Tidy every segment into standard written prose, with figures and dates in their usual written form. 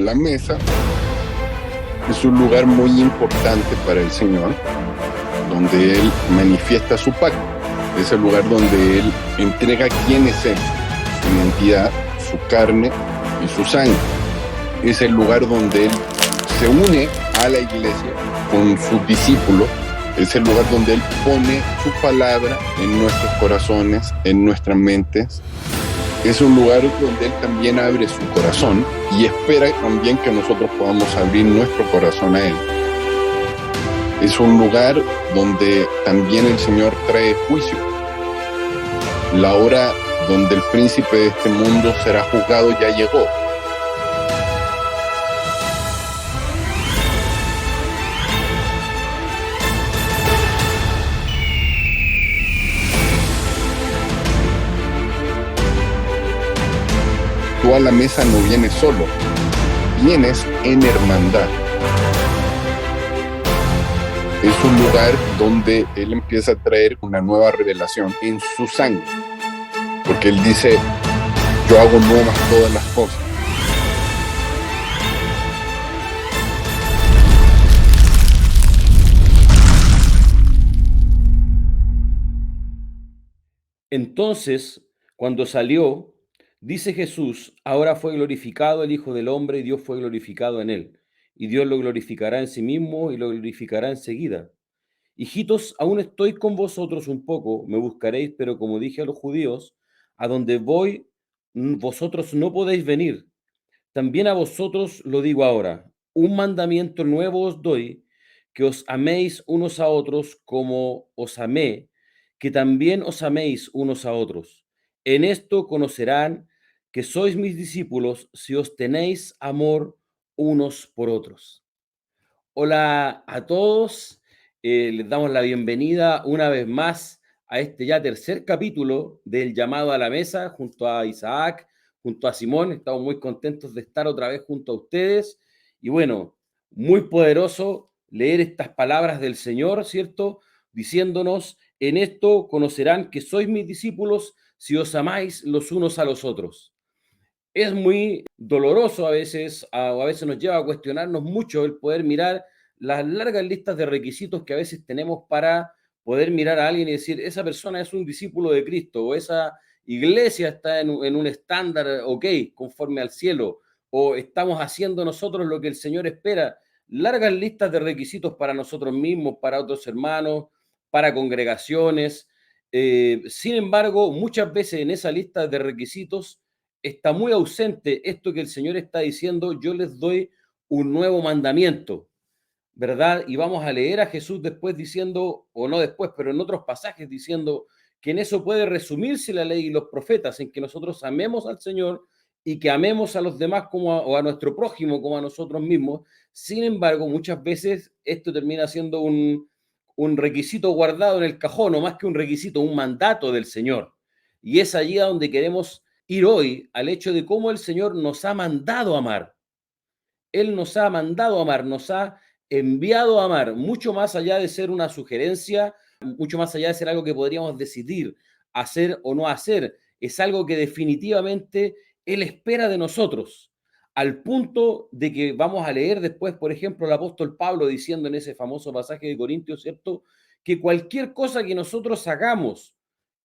La mesa es un lugar muy importante para el Señor, donde Él manifiesta su pacto. Es el lugar donde Él entrega quién es Él, su identidad, su carne y su sangre. Es el lugar donde Él se une a la iglesia con sus discípulos. Es el lugar donde Él pone su palabra en nuestros corazones, en nuestras mentes. Es un lugar donde Él también abre su corazón y espera también que nosotros podamos abrir nuestro corazón a Él. Es un lugar donde también el Señor trae juicio. La hora donde el príncipe de este mundo será juzgado ya llegó. Tú a la mesa no vienes solo, vienes en hermandad. Es un lugar donde Él empieza a traer una nueva revelación en su sangre. Porque Él dice, yo hago nuevas todas las cosas. Entonces, cuando salió, dice Jesús, ahora fue glorificado el Hijo del Hombre y Dios fue glorificado en él. Y Dios lo glorificará en sí mismo y lo glorificará enseguida. Hijitos, aún estoy con vosotros un poco, me buscaréis, pero como dije a los judíos, a donde voy, vosotros no podéis venir. También a vosotros lo digo ahora, un mandamiento nuevo os doy, que os améis unos a otros como os amé, que también os améis unos a otros. En esto conocerán que sois mis discípulos si os tenéis amor unos por otros. Hola a todos, les damos la bienvenida una vez más a este ya tercer capítulo del llamado a la mesa junto a Isaac, junto a Simón. Estamos muy contentos de estar otra vez junto a ustedes y bueno, muy poderoso leer estas palabras del Señor, ¿cierto? Diciéndonos, en esto conocerán que sois mis discípulos si os amáis los unos a los otros. Es muy doloroso a veces, o a veces nos lleva a cuestionarnos mucho el poder mirar las largas listas de requisitos que a veces tenemos para poder mirar a alguien y decir, esa persona es un discípulo de Cristo, o esa iglesia está en un estándar, ok, conforme al cielo, o estamos haciendo nosotros lo que el Señor espera. Largas listas de requisitos para nosotros mismos, para otros hermanos, para congregaciones. Sin embargo, muchas veces en esa lista de requisitos está muy ausente esto que el Señor está diciendo, yo les doy un nuevo mandamiento, ¿verdad? Y vamos a leer a Jesús después diciendo, o no después, pero en otros pasajes diciendo que en eso puede resumirse la ley y los profetas, en que nosotros amemos al Señor y que amemos a los demás como o a nuestro prójimo como a nosotros mismos. Sin embargo, muchas veces esto termina siendo un requisito guardado en el cajón, o más que un requisito, un mandato del Señor. Y es allí a donde queremos ir hoy, al hecho de cómo el Señor nos ha mandado a amar. Él nos ha mandado a amar, nos ha enviado a amar, mucho más allá de ser una sugerencia, mucho más allá de ser algo que podríamos decidir hacer o no hacer. Es algo que definitivamente Él espera de nosotros, al punto de que vamos a leer después, por ejemplo, el apóstol Pablo diciendo en ese famoso pasaje de Corintios, ¿cierto? Que cualquier cosa que nosotros hagamos,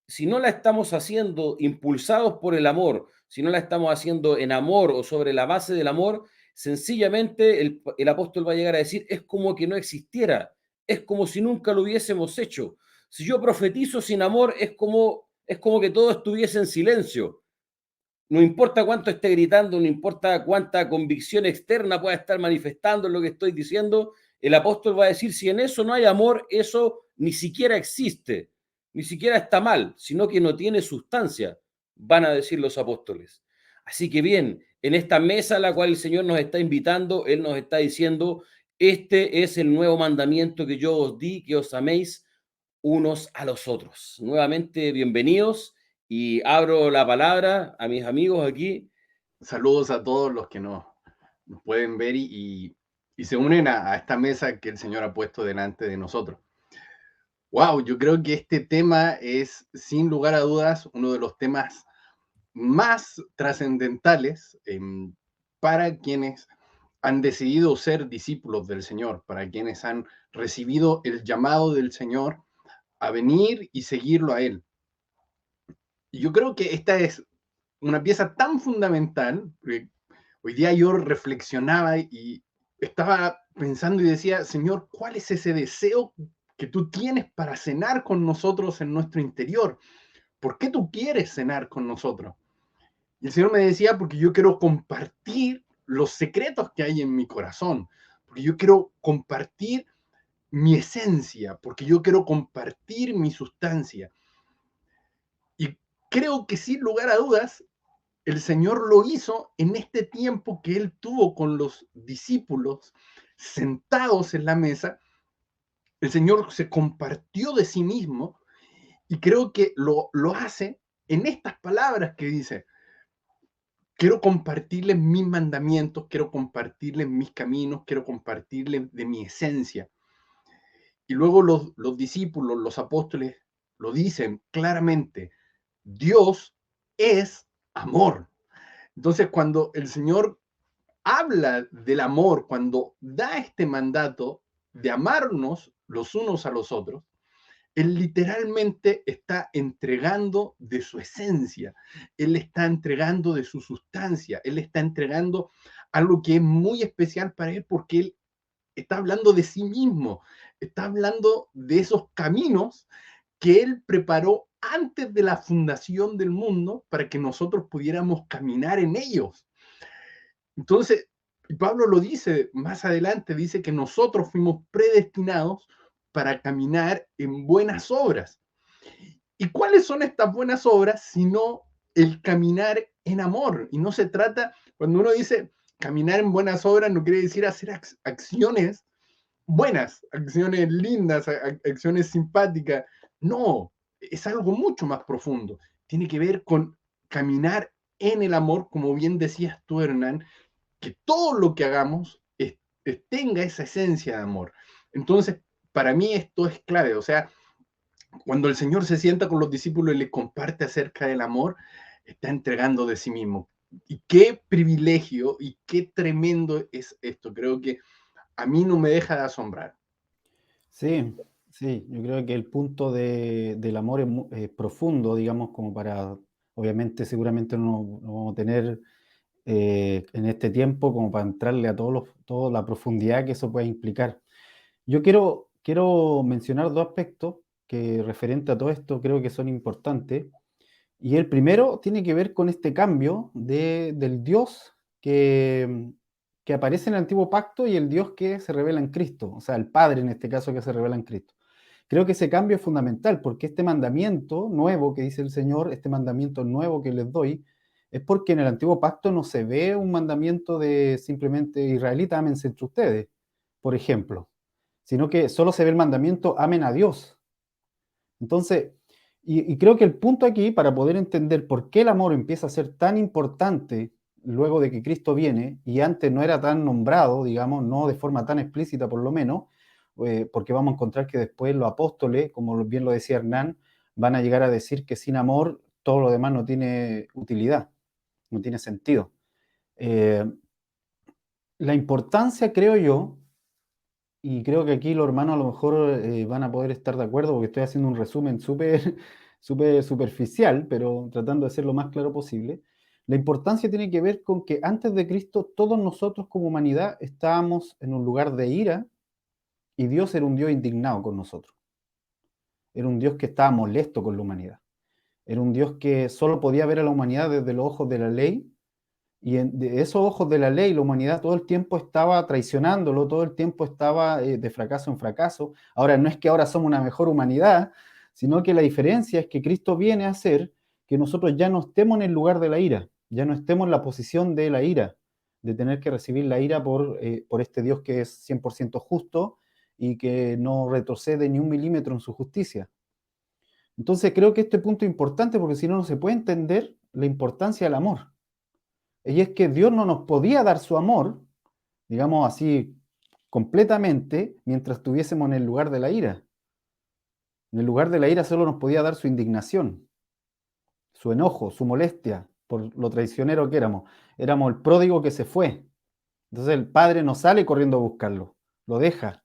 si no la estamos haciendo impulsados por el amor, si no la estamos haciendo en amor o sobre la base del amor, sencillamente el apóstol va a llegar a decir, es como que no existiera, es como si nunca lo hubiésemos hecho. Si yo profetizo sin amor, es como que todo estuviese en silencio. No importa cuánto esté gritando, no importa cuánta convicción externa pueda estar manifestando en lo que estoy diciendo, el apóstol va a decir, si en eso no hay amor, eso ni siquiera existe, ni siquiera está mal, sino que no tiene sustancia, van a decir los apóstoles. Así que bien, en esta mesa a la cual el Señor nos está invitando, Él nos está diciendo, este es el nuevo mandamiento que yo os di, que os améis unos a los otros. Nuevamente, bienvenidos y abro la palabra a mis amigos aquí. Saludos a todos los que nos pueden ver y se unen a esta mesa que el Señor ha puesto delante de nosotros. Wow, yo creo que este tema es, sin lugar a dudas, uno de los temas más trascendentales para quienes han decidido ser discípulos del Señor, para quienes han recibido el llamado del Señor a venir y seguirlo a Él. Y yo creo que esta es una pieza tan fundamental, porque hoy día yo reflexionaba y estaba pensando y decía, Señor, ¿cuál es ese deseo que tú tienes para cenar con nosotros en nuestro interior? ¿Por qué tú quieres cenar con nosotros? Y el Señor me decía, porque yo quiero compartir los secretos que hay en mi corazón, porque yo quiero compartir mi esencia, porque yo quiero compartir mi sustancia. Y creo que sin lugar a dudas, el Señor lo hizo en este tiempo que Él tuvo con los discípulos sentados en la mesa. El Señor se compartió de sí mismo y creo que lo hace en estas palabras que dice, quiero compartirles mis mandamientos, quiero compartirles mis caminos, quiero compartirles de mi esencia. Y luego los discípulos, los apóstoles, lo dicen claramente, Dios es amor. Entonces, cuando el Señor habla del amor, cuando da este mandato de amarnos los unos a los otros, Él literalmente está entregando de su esencia, Él está entregando de su sustancia, Él está entregando algo que es muy especial para Él porque Él está hablando de sí mismo, está hablando de esos caminos que Él preparó antes de la fundación del mundo para que nosotros pudiéramos caminar en ellos. Entonces, y Pablo lo dice más adelante, dice que nosotros fuimos predestinados para caminar en buenas obras. ¿Y cuáles son estas buenas obras sino el caminar en amor? Y no se trata, cuando uno dice caminar en buenas obras, no quiere decir hacer acciones buenas, acciones lindas, acciones simpáticas. No, es algo mucho más profundo. Tiene que ver con caminar en el amor, como bien decías tú, Hernán, que todo lo que hagamos tenga esa esencia de amor. Entonces, para mí esto es clave. O sea, cuando el Señor se sienta con los discípulos y les comparte acerca del amor, está entregando de sí mismo. Y qué privilegio y qué tremendo es esto. Creo que a mí no me deja de asombrar. Sí, sí, yo creo que el punto del amor es profundo, digamos, como para, obviamente, seguramente no vamos a tener en este tiempo como para entrarle a toda la profundidad que eso puede implicar. Yo quiero mencionar dos aspectos que referente a todo esto creo que son importantes. Y el primero tiene que ver con este cambio del Dios que aparece en el Antiguo Pacto y el Dios que se revela en Cristo, o sea, el Padre en este caso que se revela en Cristo. Creo que ese cambio es fundamental porque este mandamiento nuevo que dice el Señor, este mandamiento nuevo que les doy, es porque en el Antiguo Pacto no se ve un mandamiento de simplemente israelitas, ámense entre ustedes, por ejemplo, sino que solo se ve el mandamiento amen a Dios. Entonces, y creo que el punto aquí, para poder entender por qué el amor empieza a ser tan importante luego de que Cristo viene, y antes no era tan nombrado, digamos, no de forma tan explícita por lo menos, porque vamos a encontrar que después los apóstoles, como bien lo decía Hernán, van a llegar a decir que sin amor todo lo demás no tiene utilidad, no tiene sentido. La importancia, creo yo, y creo que aquí los hermanos a lo mejor van a poder estar de acuerdo porque estoy haciendo un resumen súper súper superficial, pero tratando de ser lo más claro posible. La importancia tiene que ver con que antes de Cristo todos nosotros como humanidad estábamos en un lugar de ira y Dios era un Dios indignado con nosotros. Era un Dios que estaba molesto con la humanidad. Era un Dios que solo podía ver a la humanidad desde los ojos de la ley y de esos ojos de la ley, la humanidad todo el tiempo estaba traicionándolo, todo el tiempo estaba de fracaso en fracaso. Ahora, no es que ahora somos una mejor humanidad, sino que la diferencia es que Cristo viene a hacer que nosotros ya no estemos en el lugar de la ira, ya no estemos en la posición de la ira, de tener que recibir la ira por este Dios que es 100% justo y que no retrocede ni un milímetro en su justicia. Entonces creo que este punto es importante porque si no, no se puede entender la importancia del amor. Y es que Dios no nos podía dar su amor, digamos así, completamente, mientras estuviésemos en el lugar de la ira. En el lugar de la ira solo nos podía dar su indignación, su enojo, su molestia por lo traicionero que éramos. Éramos el pródigo que se fue. Entonces el padre no sale corriendo a buscarlo, lo deja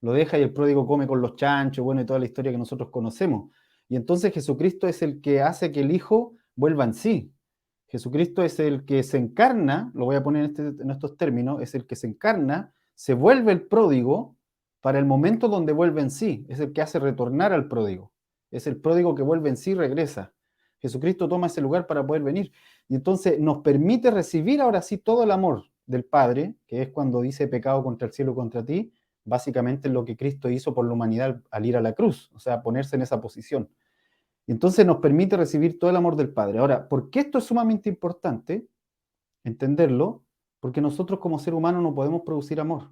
y el pródigo come con los chanchos, bueno, y toda la historia que nosotros conocemos. Y entonces Jesucristo es el que hace que el Hijo vuelva en sí. Jesucristo es el que se encarna, lo voy a poner en estos términos, es el que se encarna, se vuelve el pródigo para el momento donde vuelve en sí, es el que hace retornar al pródigo, es el pródigo que vuelve en sí y regresa. Jesucristo toma ese lugar para poder venir. Y entonces nos permite recibir ahora sí todo el amor del Padre, que es cuando dice pecado contra el cielo, contra ti, básicamente es lo que Cristo hizo por la humanidad al ir a la cruz, o sea, ponerse en esa posición. Y entonces nos permite recibir todo el amor del Padre. Ahora, ¿por qué esto es sumamente importante entenderlo? Porque nosotros como ser humano no podemos producir amor.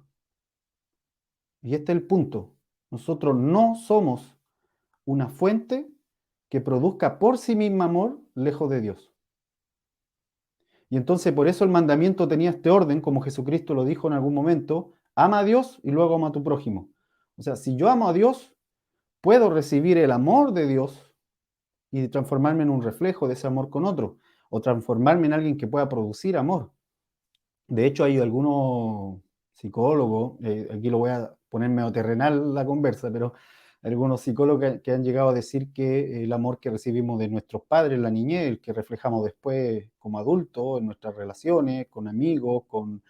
Y este es el punto. Nosotros no somos una fuente que produzca por sí misma amor lejos de Dios. Y entonces por eso el mandamiento tenía este orden, como Jesucristo lo dijo en algún momento, ama a Dios y luego ama a tu prójimo. O sea, si yo amo a Dios, puedo recibir el amor de Dios y transformarme en un reflejo de ese amor con otro, o transformarme en alguien que pueda producir amor. De hecho, hay algunos psicólogos, aquí lo voy a poner medio terrenal la conversa, pero algunos psicólogos que han llegado a decir que el amor que recibimos de nuestros padres en la niñez, el que reflejamos después como adultos, en nuestras relaciones, con amigos, con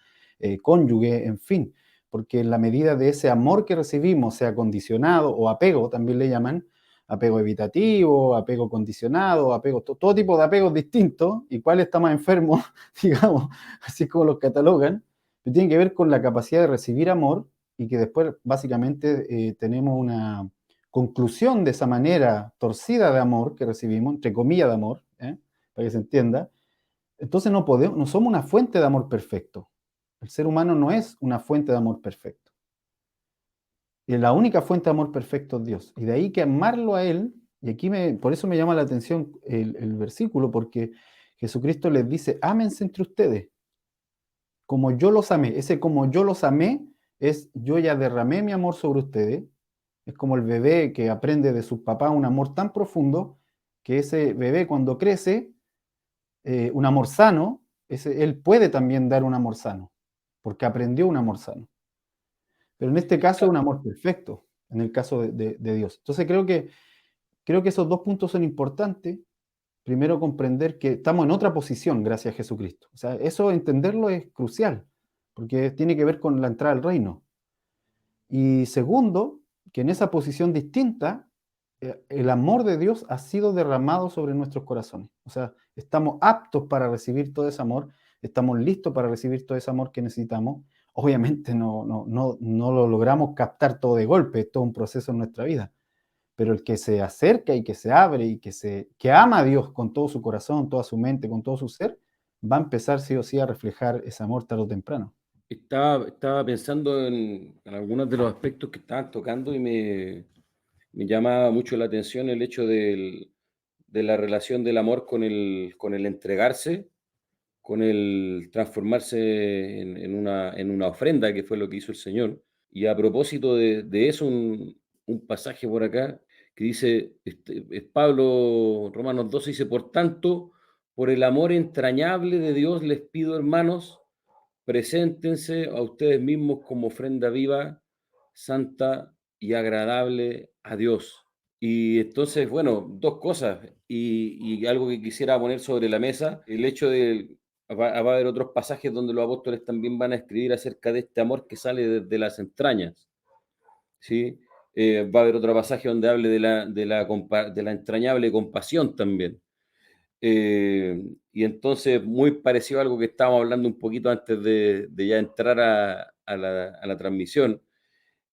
cónyuge, en fin, porque en la medida de ese amor que recibimos, sea condicionado o apego, también le llaman, apego evitativo, apego condicionado, apego, todo tipo de apegos distintos, y cuál está más enfermo, digamos, así como los catalogan, que tienen que ver con la capacidad de recibir amor y que después básicamente tenemos una conclusión de esa manera torcida de amor que recibimos, entre comillas de amor, para que se entienda. Entonces no podemos, no somos una fuente de amor perfecto. El ser humano no es una fuente de amor perfecto. Y la única fuente de amor perfecto es Dios. Y de ahí que amarlo a Él, y aquí por eso me llama la atención el versículo, porque Jesucristo les dice, ámense entre ustedes, como yo los amé. Ese como yo los amé es yo ya derramé mi amor sobre ustedes. Es como el bebé que aprende de su papá un amor tan profundo que ese bebé cuando crece, un amor sano, él puede también dar un amor sano, porque aprendió un amor sano. Pero en este caso es un amor perfecto, en el caso de Dios. Entonces creo que esos dos puntos son importantes. Primero, comprender que estamos en otra posición gracias a Jesucristo. O sea, eso entenderlo es crucial, porque tiene que ver con la entrada al reino. Y segundo, que en esa posición distinta, el amor de Dios ha sido derramado sobre nuestros corazones. O sea, estamos aptos para recibir todo ese amor, estamos listos para recibir todo ese amor que necesitamos. Obviamente no lo logramos captar todo de golpe, es todo un proceso en nuestra vida. Pero el que se acerca y que se abre y que ama a Dios con todo su corazón, toda su mente, con todo su ser, va a empezar sí o sí a reflejar ese amor tarde o temprano. Estaba pensando en algunos de los aspectos que estaban tocando y me llama mucho la atención el hecho de la relación del amor con el entregarse, con el transformarse en una ofrenda, que fue lo que hizo el Señor. Y a propósito de eso, un pasaje por acá que dice, es Pablo, Romanos 12, dice, por tanto, por el amor entrañable de Dios les pido, hermanos, preséntense a ustedes mismos como ofrenda viva, santa y agradable a Dios. Y entonces, bueno, dos cosas y algo que quisiera poner sobre la mesa, el hecho de, va a haber otros pasajes donde los apóstoles también van a escribir acerca de este amor que sale desde las entrañas, ¿sí? Va a haber otro pasaje donde hable de la entrañable compasión también. Y entonces, muy parecido a algo que estábamos hablando un poquito antes de ya entrar a la transmisión,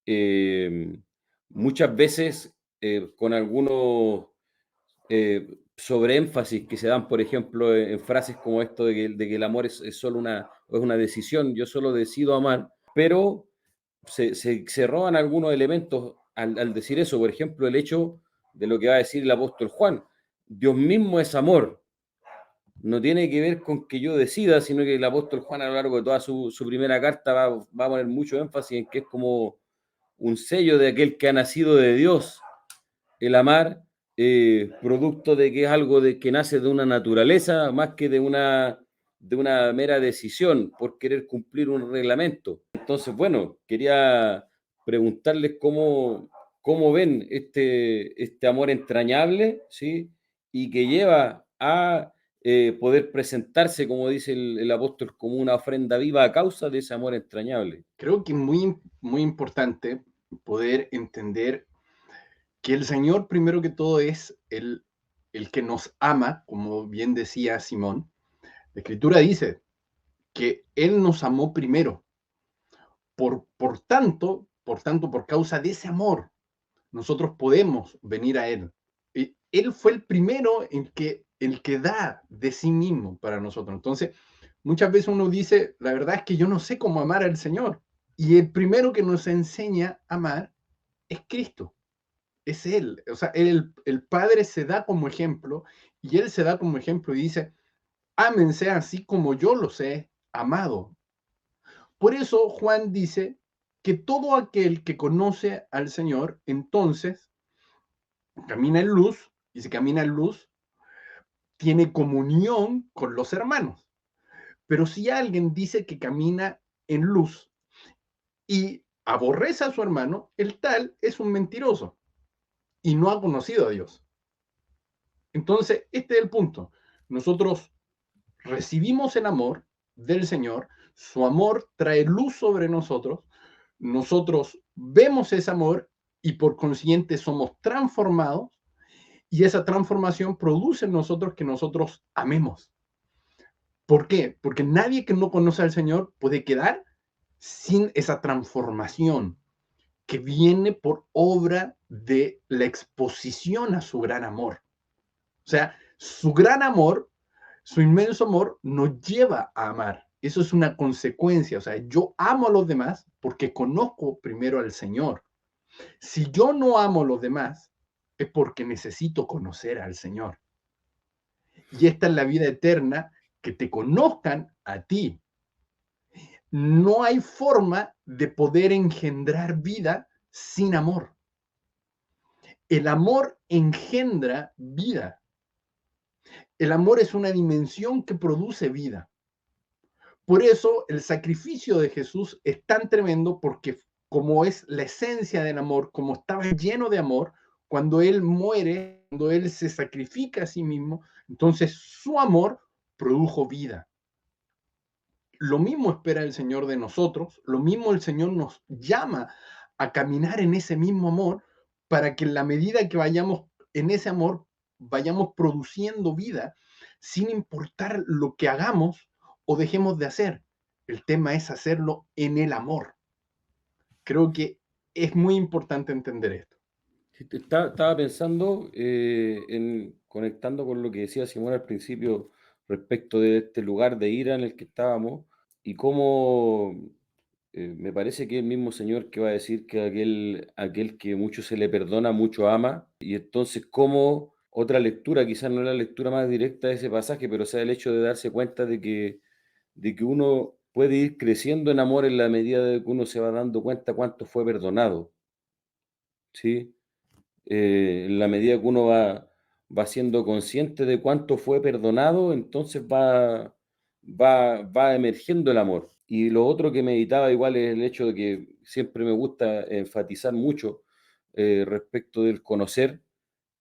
eh, muchas veces con algunos sobreénfasis que se dan, por ejemplo, en frases como esto de que el amor es solo es una decisión, yo solo decido amar, pero se roban algunos elementos al decir eso, por ejemplo, el hecho de lo que va a decir el apóstol Juan, Dios mismo es amor. No tiene que ver con que yo decida, sino que el apóstol Juan a lo largo de toda su primera carta va a poner mucho énfasis en que es como un sello de aquel que ha nacido de Dios, el amar, producto de que es algo que nace de una naturaleza más que de una de una mera decisión por querer cumplir un reglamento. Entonces, bueno, quería preguntarles cómo ven este amor entrañable, ¿sí? Y que lleva a poder presentarse, como dice el apóstol, como una ofrenda viva a causa de ese amor entrañable. Creo que es muy importante poder entender que el Señor, primero que todo, es el que nos ama, como bien decía Simón. La Escritura dice que Él nos amó primero. Por causa de ese amor, nosotros podemos venir a Él. Y Él fue el primero el que da de sí mismo para nosotros. Entonces, muchas veces uno dice, la verdad es que yo no sé cómo amar al Señor. Y el primero que nos enseña a amar es Cristo, es Él. O sea, el Padre se da como ejemplo y Él se da como ejemplo y dice, ámense así como yo los he amado. Por eso Juan dice que todo aquel que conoce al Señor, entonces camina en luz, y si camina en luz, tiene comunión con los hermanos. Pero si alguien dice que camina en luz y aborrece a su hermano, el tal es un mentiroso y no ha conocido a Dios. Entonces, este es el punto. Nosotros recibimos el amor del Señor, su amor trae luz sobre nosotros, nosotros vemos ese amor y por consiguiente somos transformados y esa transformación produce en nosotros que nosotros amemos. ¿Por qué? Porque nadie que no conoce al Señor puede quedar sin esa transformación que viene por obra de la exposición a su gran amor. O sea, su gran amor, su inmenso amor nos lleva a amar. Eso es una consecuencia. O sea, yo amo a los demás porque conozco primero al Señor. Si yo no amo a los demás, es porque necesito conocer al Señor. Y esta es la vida eterna, que te conozcan a ti. No hay forma de poder engendrar vida sin amor. El amor engendra vida. El amor es una dimensión que produce vida. Por eso el sacrificio de Jesús es tan tremendo, porque como es la esencia del amor, como estaba lleno de amor, cuando Él muere, cuando Él se sacrifica a sí mismo, entonces su amor produjo vida. Lo mismo espera el Señor de nosotros, lo mismo el Señor nos llama a caminar en ese mismo amor, para que en la medida que vayamos en ese amor, vayamos produciendo vida sin importar lo que hagamos o dejemos de hacer. El tema es hacerlo en el amor. Creo que es muy importante entender esto. Estaba pensando conectando con lo que decía Simón al principio respecto de este lugar de ira en el que estábamos y cómo me parece que el mismo Señor que va a decir que aquel que mucho se le perdona, mucho ama, y entonces cómo otra lectura, quizás no es la lectura más directa de ese pasaje, pero sea el hecho de darse cuenta de que uno puede ir creciendo en amor en la medida de que uno se va dando cuenta cuánto fue perdonado, ¿sí? En la medida que uno va siendo consciente de cuánto fue perdonado, entonces va emergiendo el amor. Y lo otro que meditaba igual es el hecho de que siempre me gusta enfatizar mucho respecto del conocer,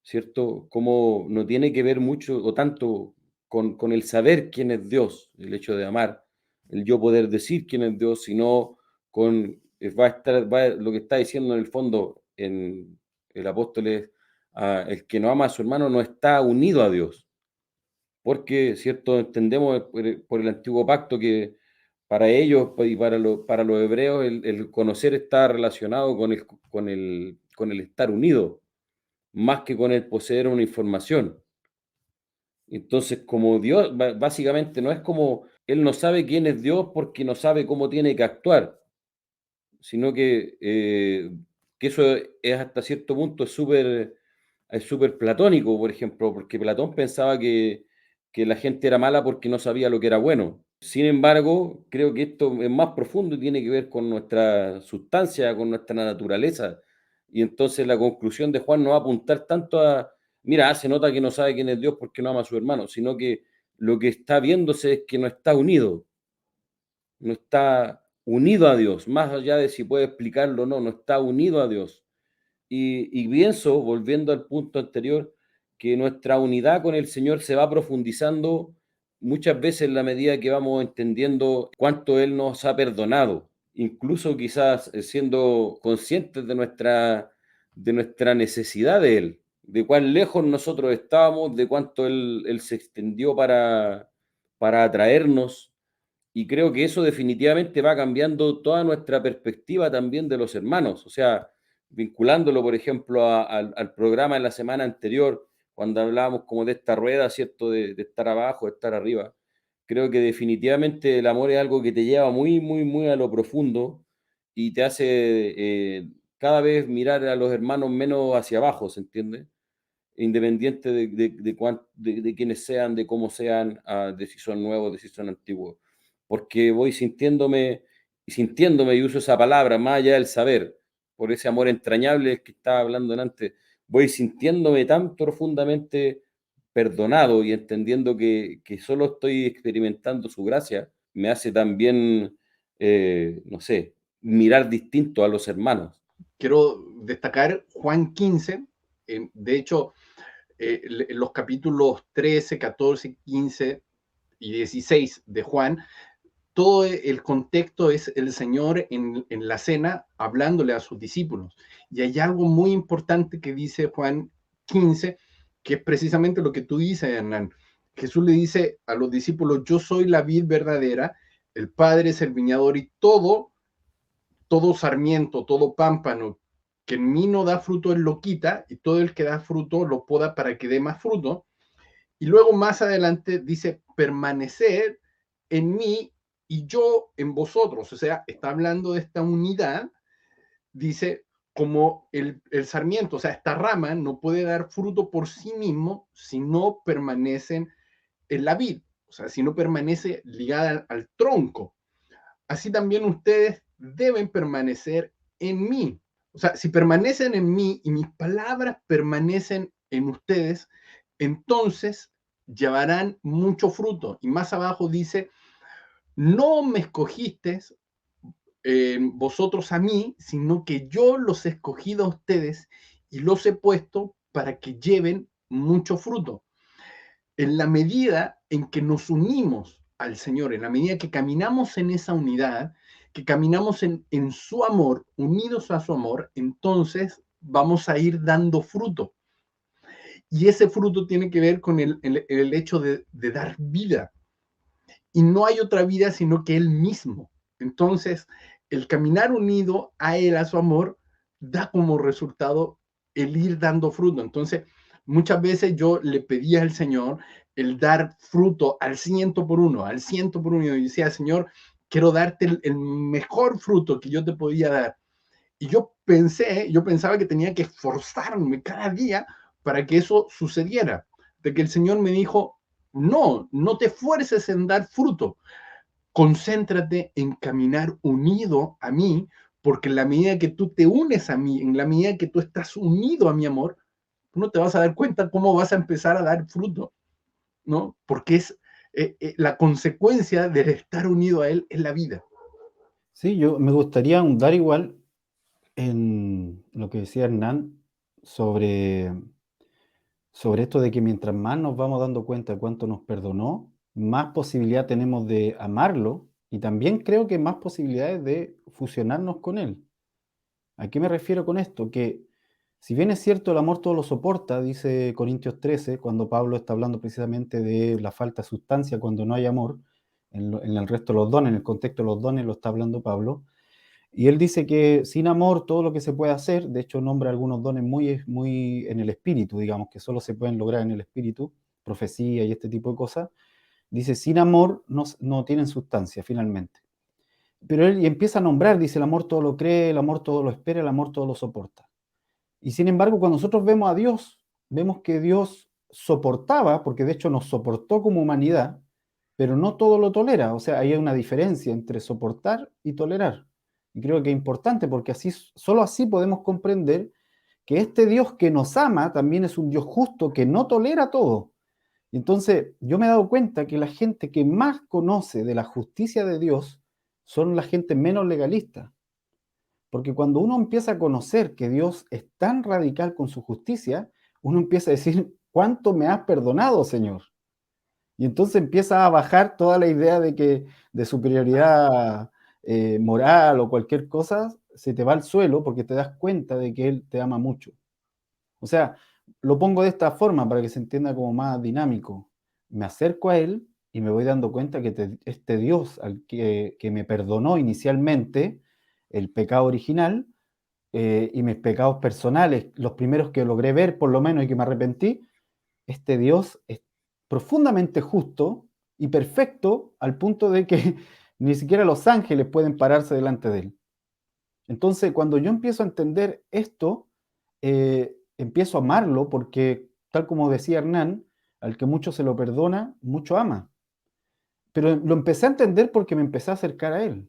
¿cierto? Cómo no tiene que ver mucho o tanto con el saber quién es Dios, el hecho de amar, el yo poder decir quién es Dios, sino lo que está diciendo en el fondo en el apóstol es, el que no ama a su hermano no está unido a Dios, porque, ¿cierto? Entendemos por el antiguo pacto que para ellos y para los hebreos el conocer está relacionado con el estar unido más que con el poseer una información. Entonces, como Dios, básicamente no es como Él no sabe quién es Dios porque no sabe cómo tiene que actuar, sino que eso es hasta cierto punto es súper platónico, por ejemplo, porque Platón pensaba que la gente era mala porque no sabía lo que era bueno. Sin embargo, creo que esto es más profundo y tiene que ver con nuestra sustancia, con nuestra naturaleza. Y entonces la conclusión de Juan no va a apuntar tanto a, mira, se nota que no sabe quién es Dios porque no ama a su hermano, sino que lo que está viéndose es que no está unido, no está unido a Dios, más allá de si puede explicarlo o no, no está unido a Dios. Y pienso, volviendo al punto anterior, que nuestra unidad con el Señor se va profundizando muchas veces en la medida que vamos entendiendo cuánto Él nos ha perdonado, incluso quizás siendo conscientes de nuestra necesidad de Él, de cuán lejos nosotros estábamos, de cuánto Él se extendió para atraernos. Y creo que eso definitivamente va cambiando toda nuestra perspectiva también de los hermanos. O sea, vinculándolo, por ejemplo, al programa de la semana anterior, cuando hablábamos como de esta rueda, ¿cierto? De estar abajo, de estar arriba. Creo que definitivamente el amor es algo que te lleva muy, muy, muy a lo profundo y te hace cada vez mirar a los hermanos menos hacia abajo, ¿se entiende? Independiente de quiénes sean, de cómo sean, de si son nuevos, de si son antiguos. Porque voy sintiéndome, y uso esa palabra, más allá del saber, por ese amor entrañable del que estaba hablando antes, voy sintiéndome tan profundamente perdonado y entendiendo que solo estoy experimentando su gracia, me hace también, no sé, mirar distinto a los hermanos. Quiero destacar Juan 15, de hecho, los capítulos 13, 14, 15 y 16 de Juan, todo el contexto es el Señor en la cena hablándole a sus discípulos. Y hay algo muy importante que dice Juan 15, que es precisamente lo que tú dices, Hernán. Jesús le dice a los discípulos, yo soy la vid verdadera, el Padre es el viñador y todo sarmiento, todo pámpano que en mí no da fruto, Él lo quita, y todo el que da fruto lo poda para que dé más fruto. Y luego más adelante dice, permanecer en mí y yo en vosotros. O sea, está hablando de esta unidad, dice, como el sarmiento, o sea, esta rama no puede dar fruto por sí mismo si no permanecen en la vid, o sea, si no permanece ligada al tronco. Así también ustedes deben permanecer en mí. O sea, si permanecen en mí y mis palabras permanecen en ustedes, entonces llevarán mucho fruto. Y más abajo dice, no me escogiste vosotros a mí, sino que yo los he escogido a ustedes y los he puesto para que lleven mucho fruto. En la medida en que nos unimos al Señor, en la medida que caminamos en esa unidad, que caminamos en su amor, unidos a su amor, entonces vamos a ir dando fruto. Y ese fruto tiene que ver con el hecho de dar vida. Y no hay otra vida sino que Él mismo. Entonces, el caminar unido a Él, a su amor, da como resultado el ir dando fruto. Entonces, muchas veces yo le pedía al Señor el dar fruto al 100 por 1, al 100 por 1. Y decía, Señor, quiero darte el mejor fruto que yo te podía dar. Y yo pensaba que tenía que esforzarme cada día para que eso sucediera. De que el Señor me dijo, no te esfuerces en dar fruto, concéntrate en caminar unido a mí, porque en la medida que tú te unes a mí, en la medida que tú estás unido a mi amor, tú no te vas a dar cuenta cómo vas a empezar a dar fruto, ¿no? Porque es la consecuencia de estar unido a Él es la vida. Sí, yo me gustaría ahondar igual en lo que decía Hernán sobre, sobre esto de que mientras más nos vamos dando cuenta de cuánto nos perdonó, más posibilidad tenemos de amarlo y también creo que más posibilidades de fusionarnos con Él. ¿A qué me refiero con esto? Que si bien es cierto el amor todo lo soporta, dice Corintios 13, cuando Pablo está hablando precisamente de la falta de sustancia cuando no hay amor, en el resto de los dones, en el contexto de los dones lo está hablando Pablo, y él dice que sin amor todo lo que se puede hacer, de hecho nombra algunos dones muy en el espíritu, digamos, que solo se pueden lograr en el espíritu, profecía y este tipo de cosas, dice sin amor no tienen sustancia finalmente. Pero él y empieza a nombrar, dice el amor todo lo cree, el amor todo lo espera, el amor todo lo soporta. Y sin embargo, cuando nosotros vemos a Dios, vemos que Dios soportaba, porque de hecho nos soportó como humanidad, pero no todo lo tolera. O sea, hay una diferencia entre soportar y tolerar. Y creo que es importante porque así, solo así podemos comprender que este Dios que nos ama también es un Dios justo que no tolera todo. Y entonces yo me he dado cuenta que la gente que más conoce de la justicia de Dios son la gente menos legalista. Porque cuando uno empieza a conocer que Dios es tan radical con su justicia, uno empieza a decir, ¿cuánto me has perdonado, Señor? Y entonces empieza a bajar toda la idea de que de superioridad moral o cualquier cosa, se te va al suelo porque te das cuenta de que Él te ama mucho. O sea, lo pongo de esta forma para que se entienda como más dinámico. Me acerco a Él y me voy dando cuenta que este Dios al que me perdonó inicialmente el pecado original y mis pecados personales, los primeros que logré ver por lo menos y que me arrepentí, este Dios es profundamente justo y perfecto al punto de que ni siquiera los ángeles pueden pararse delante de Él. Entonces, cuando yo empiezo a entender esto, empiezo a amarlo porque, tal como decía Hernán, al que mucho se lo perdona, mucho ama. Pero lo empecé a entender porque me empecé a acercar a Él.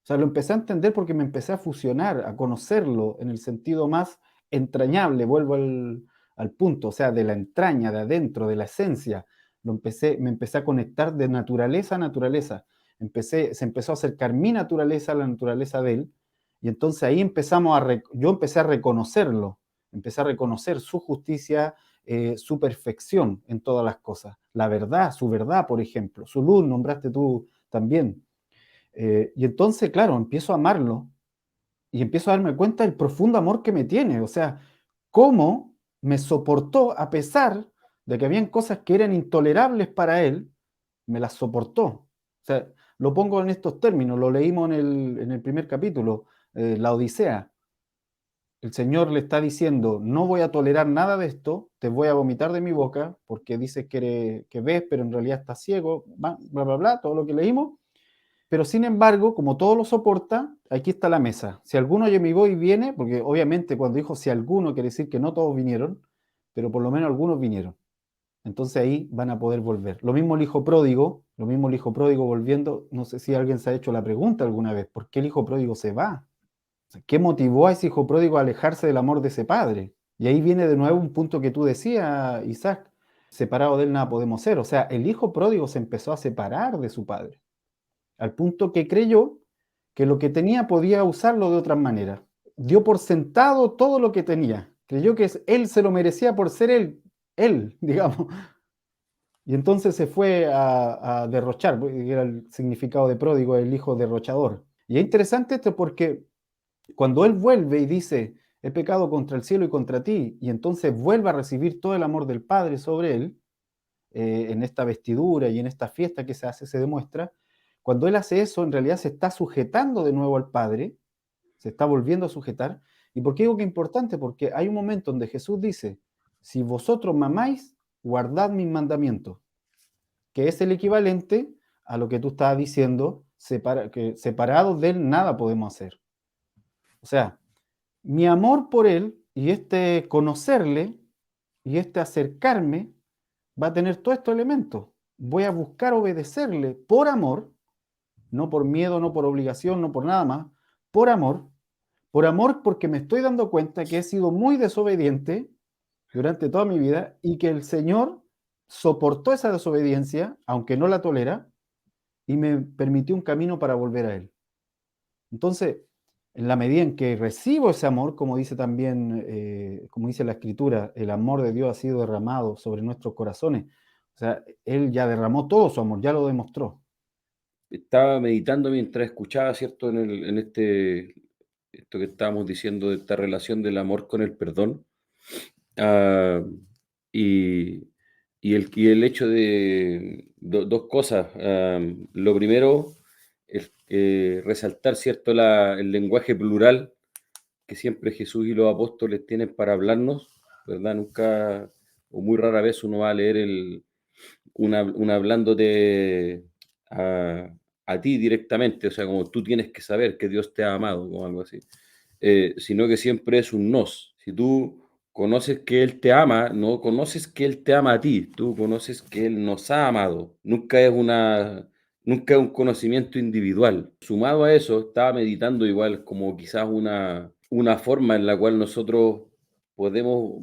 O sea, lo empecé a entender porque me empecé a fusionar, a conocerlo en el sentido más entrañable, vuelvo al punto, o sea, de la entraña, de adentro, de la esencia. Me empecé a conectar de naturaleza a naturaleza. Se empezó a acercar mi naturaleza a la naturaleza de él, y entonces ahí yo empecé a reconocerlo, empecé a reconocer su justicia, su perfección en todas las cosas, la verdad, su verdad, por ejemplo, su luz, nombraste tú también. Y entonces, claro, empiezo a amarlo y empiezo a darme cuenta del profundo amor que me tiene. O sea, cómo me soportó a pesar de que habían cosas que eran intolerables para él, me las soportó. O sea, lo pongo en estos términos, lo leímos en el primer capítulo, la Odisea. El Señor le está diciendo, no voy a tolerar nada de esto, te voy a vomitar de mi boca, porque dices que ves, pero en realidad estás ciego, bla, bla, bla, todo lo que leímos. Pero sin embargo, como todo lo soporta, aquí está la mesa. Si alguno oye mi voz y viene, porque obviamente cuando dijo si alguno quiere decir que no todos vinieron, pero por lo menos algunos vinieron. Entonces ahí van a poder volver. Lo mismo el hijo pródigo volviendo, no sé si alguien se ha hecho la pregunta alguna vez, ¿por qué el hijo pródigo se va? O sea, ¿qué motivó a ese hijo pródigo a alejarse del amor de ese padre? Y ahí viene de nuevo un punto que tú decías, Isaac, separado de él nada podemos ser. O sea, el hijo pródigo se empezó a separar de su padre al punto que creyó que lo que tenía podía usarlo de otra manera. Dio por sentado todo lo que tenía. Creyó que él se lo merecía por ser él, digamos. Y entonces se fue a derrochar, que era el significado de pródigo, el hijo derrochador. Y es interesante esto porque cuando él vuelve y dice, he pecado contra el cielo y contra ti, y entonces vuelve a recibir todo el amor del Padre sobre él, en esta vestidura y en esta fiesta que se hace, se demuestra, cuando él hace eso, en realidad se está sujetando de nuevo al Padre, se está volviendo a sujetar. ¿Y por qué digo que es importante? Porque hay un momento donde Jesús dice, si vosotros me amáis, guardad mis mandamientos, que es el equivalente a lo que tú estabas diciendo, que separados de él nada podemos hacer. O sea, mi amor por él y este conocerle y este acercarme va a tener todos estos elementos. Voy a buscar obedecerle por amor, no por miedo, no por obligación, no por nada más, por amor porque me estoy dando cuenta que he sido muy desobediente durante toda mi vida y que el Señor soportó esa desobediencia, aunque no la tolera, y me permitió un camino para volver a Él. Entonces, en la medida en que recibo ese amor, como dice también, como dice la Escritura, el amor de Dios ha sido derramado sobre nuestros corazones. O sea, Él ya derramó todo su amor, ya lo demostró. Estaba meditando mientras escuchaba, ¿cierto? Esto que estábamos diciendo de esta relación del amor con el perdón. Ah, y, y el hecho de dos cosas. Lo primero es resaltar, ¿cierto? El lenguaje plural que siempre Jesús y los apóstoles tienen para hablarnos, ¿verdad? Nunca o muy rara vez uno va a leer una hablándote a ti directamente, o sea, como tú tienes que saber que Dios te ha amado o algo así, sino que siempre es un nos. Si tú conoces que Él te ama, no conoces que Él te ama a ti, tú conoces que Él nos ha amado. Nunca es un conocimiento individual. Sumado a eso, estaba meditando igual como quizás una forma en la cual nosotros podemos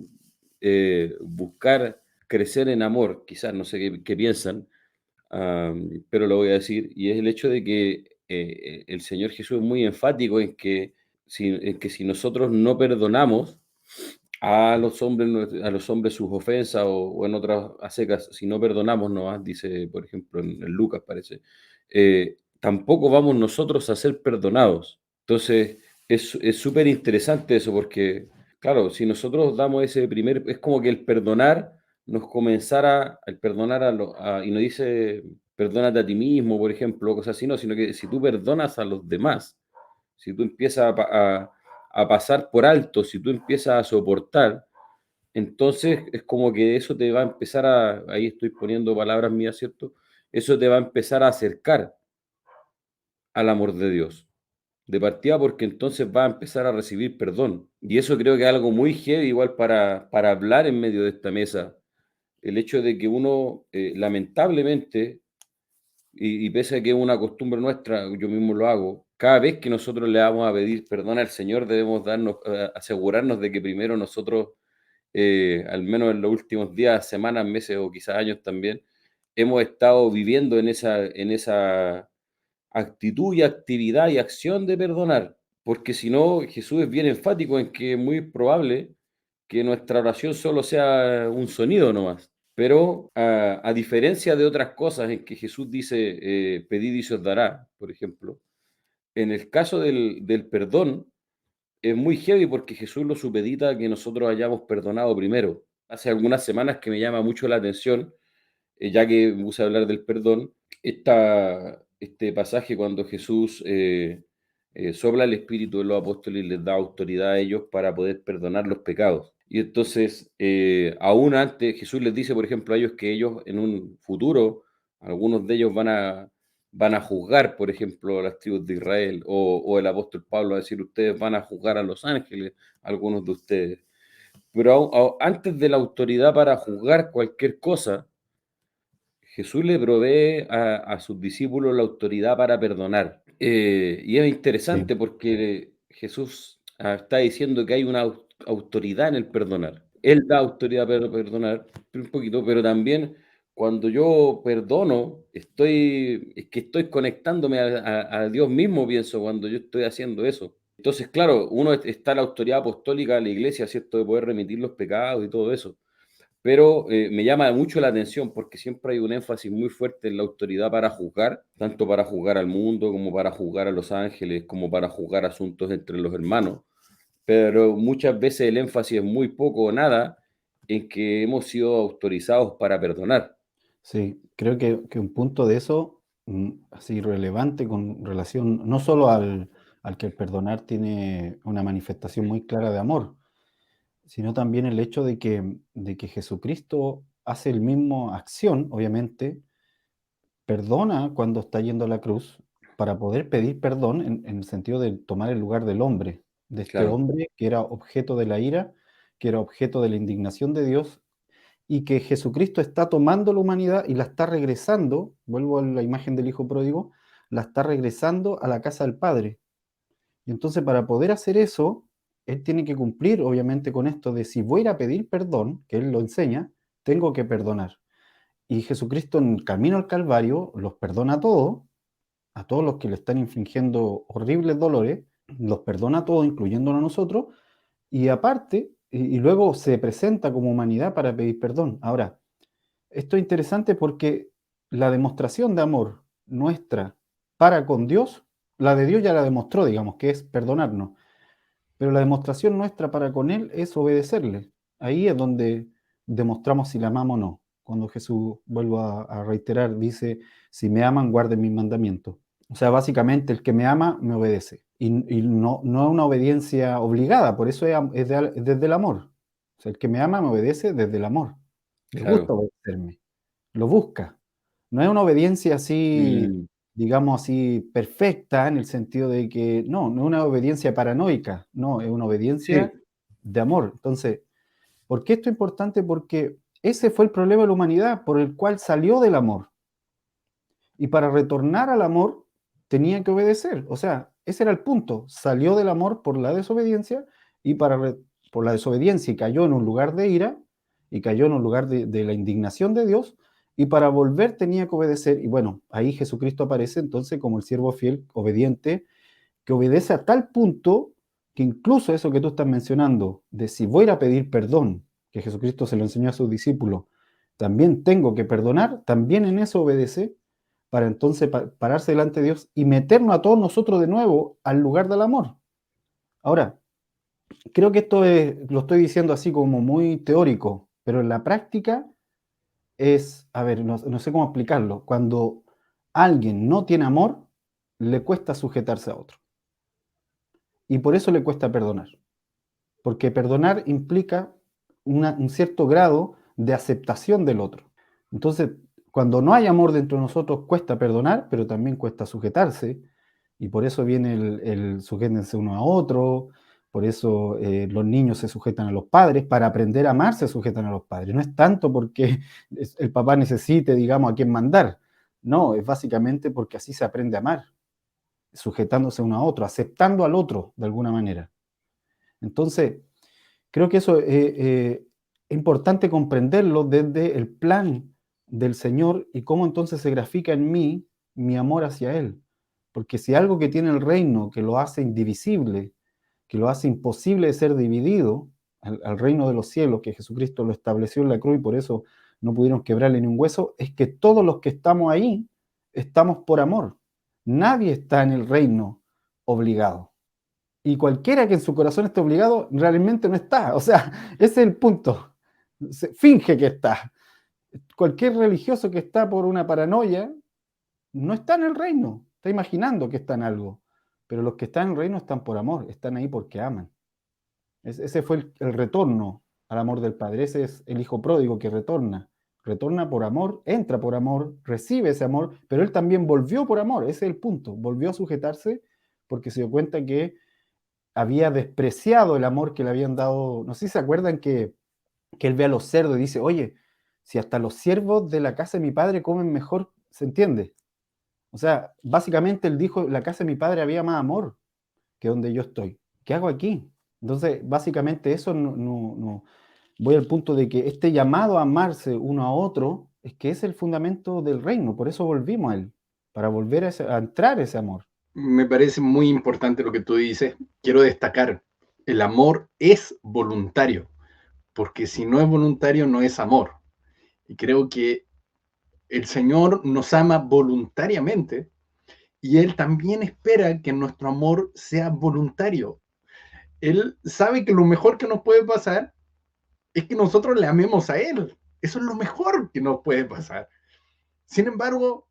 buscar crecer en amor, quizás no sé qué piensan, pero lo voy a decir, y es el hecho de que el Señor Jesús es muy enfático en que si nosotros no perdonamos a los hombres sus ofensas o en otras a secas, si no perdonamos nomás, dice, por ejemplo, en Lucas parece, tampoco vamos nosotros a ser perdonados. Entonces, es súper interesante eso porque, claro, si nosotros damos ese primer, es como que el perdonar nos comenzara, el perdonar y no dice, perdónate a ti mismo, por ejemplo, cosas así, no, sino que si tú perdonas a los demás, si tú empiezas a pasar por alto, si tú empiezas a soportar, entonces es como que eso te va a empezar ahí estoy poniendo palabras mías, ¿cierto? Eso te va a empezar a acercar al amor de Dios. De partida porque entonces va a empezar a recibir perdón. Y eso creo que es algo muy heavy igual para hablar en medio de esta mesa. El hecho de que uno, lamentablemente, y pese a que es una costumbre nuestra, yo mismo lo hago, cada vez que nosotros le vamos a pedir perdón al Señor, debemos asegurarnos de que primero nosotros, al menos en los últimos días, semanas, meses o quizás años también, hemos estado viviendo en esa actitud y actividad y acción de perdonar, porque si no, Jesús es bien enfático en que es muy probable que nuestra oración solo sea un sonido nomás. Pero a diferencia de otras cosas en que Jesús dice, pedid y se os dará, por ejemplo, en el caso del perdón es muy heavy porque Jesús lo supedita que nosotros hayamos perdonado primero. Hace algunas semanas que me llama mucho la atención, ya que me puse a hablar del perdón, este pasaje cuando Jesús sopla el espíritu de los apóstoles y les da autoridad a ellos para poder perdonar los pecados. Y entonces, aún antes, Jesús les dice, por ejemplo, a ellos que ellos en un futuro, algunos de ellos van a juzgar, por ejemplo, a las tribus de Israel, o el apóstol Pablo va a decir, ustedes van a juzgar a los ángeles, algunos de ustedes. Pero antes de la autoridad para juzgar cualquier cosa, Jesús le provee a sus discípulos la autoridad para perdonar. Y es Sí, interesante porque Jesús está diciendo que hay una autoridad en el perdonar. Él da autoridad para perdonar un poquito, pero también cuando yo perdono, es que estoy conectándome a Dios mismo, pienso, cuando yo estoy haciendo eso. Entonces, claro, está la autoridad apostólica de la iglesia, ¿cierto? De poder remitir los pecados y todo eso. Pero me llama mucho la atención porque siempre hay un énfasis muy fuerte en la autoridad para juzgar, tanto para juzgar al mundo como para juzgar a los ángeles, como para juzgar asuntos entre los hermanos. Pero muchas veces el énfasis es muy poco o nada en que hemos sido autorizados para perdonar. sí, creo que un punto de eso, así relevante con relación no solo al que el perdonar tiene una manifestación muy clara de amor, sino también el hecho de que Jesucristo hace el mismo acción, obviamente, perdona cuando está yendo a la cruz para poder pedir perdón en el sentido de tomar el lugar del hombre, de este Claro, hombre que era objeto de la ira, que era objeto de la indignación de Dios, y que Jesucristo está tomando la humanidad y la está regresando, vuelvo a la imagen del hijo pródigo, la está regresando a la casa del Padre. Y entonces para poder hacer eso, él tiene que cumplir obviamente con esto de si voy a ir a pedir perdón, que él lo enseña, tengo que perdonar. Y Jesucristo en el camino al Calvario los perdona a todos los que le están infligiendo horribles dolores, los perdona a todos, incluyéndonos a nosotros, y aparte, y luego se presenta como humanidad para pedir perdón. Ahora, esto es interesante porque la demostración de amor nuestra para con Dios, la de Dios ya la demostró, digamos, que es perdonarnos, pero la demostración nuestra para con Él es obedecerle. Ahí es donde demostramos si le amamos o no. Cuando Jesús, vuelvo a reiterar, dice, si me aman, guarden mis mandamientos. O sea, básicamente el que me ama, me obedece. Y no es una obediencia obligada, por eso es desde el amor. O sea, el que me ama, me obedece desde el amor. Le gusta claro. obedecerme, lo busca. No es una obediencia así, Mm, digamos así, perfecta, en el sentido de que no es una obediencia paranoica, no, es una obediencia sí, de amor. Entonces, ¿por qué esto es importante? Porque ese fue el problema de la humanidad por el cual salió del amor. Y para retornar al amor tenía que obedecer. O sea, ese era el punto. Salió del amor por la desobediencia y por la desobediencia y cayó en un lugar de ira. y cayó en un lugar de la indignación de Dios, y para volver tenía que obedecer. Y bueno, ahí Jesucristo aparece entonces como el siervo fiel, obediente, que obedece a tal punto que incluso eso que tú estás mencionando, de si voy a ir a pedir perdón, que Jesucristo se lo enseñó a sus discípulos, también tengo que perdonar, también en eso obedece, para entonces pararse delante de Dios y meternos a todos nosotros de nuevo al lugar del amor. Ahora, creo que esto lo estoy diciendo así como muy teórico, pero en la práctica es, a ver, no sé cómo explicarlo, cuando alguien no tiene amor, le cuesta sujetarse a otro. Y por eso le cuesta perdonar. Porque perdonar implica un cierto grado de aceptación del otro. Entonces, cuando no hay amor dentro de nosotros, cuesta perdonar, pero también cuesta sujetarse. Y por eso viene el sujétense uno a otro, por eso los niños se sujetan a los padres, para aprender a amar se sujetan a los padres. No es tanto porque el papá necesite, digamos, a quién mandar. No, es básicamente porque así se aprende a amar, sujetándose uno a otro, aceptando al otro de alguna manera. Entonces, creo que eso es importante comprenderlo desde el plan del Señor y cómo entonces se grafica en mí mi amor hacia Él. Porque si algo que tiene el reino, que lo hace indivisible, que lo hace imposible de ser dividido, al reino de los cielos, que Jesucristo lo estableció en la cruz y por eso no pudieron quebrarle ni un hueso, es que todos los que estamos ahí estamos por amor. Nadie está en el reino obligado. Y cualquiera que en su corazón esté obligado, realmente no está. O sea, ese es el punto. Se finge que está. Cualquier religioso que está por una paranoia, no está en el reino. Está imaginando que está en algo. Pero los que están en el reino están por amor, están ahí porque aman. Ese fue el retorno al amor del Padre. Ese es el hijo pródigo que retorna. Retorna por amor, entra por amor, recibe ese amor, pero él también volvió por amor. Ese es el punto. Volvió a sujetarse porque se dio cuenta que había despreciado el amor que le habían dado. No sé si se acuerdan que él ve a los cerdos y dice, oye, si hasta los siervos de la casa de mi padre comen mejor, ¿se entiende? O sea, básicamente él dijo, la casa de mi padre había más amor que donde yo estoy. ¿Qué hago aquí? Entonces, básicamente eso no. Voy al punto de que este llamado a amarse uno a otro es que es el fundamento del reino. Por eso volvimos a él, para volver a entrar ese amor. Me parece muy importante lo que tú dices. Quiero destacar, el amor es voluntario, porque si no es voluntario no es amor. Y creo que el Señor nos ama voluntariamente y Él también espera que nuestro amor sea voluntario. Él sabe que lo mejor que nos puede pasar es que nosotros le amemos a Él. Eso es lo mejor que nos puede pasar. Sin embargo,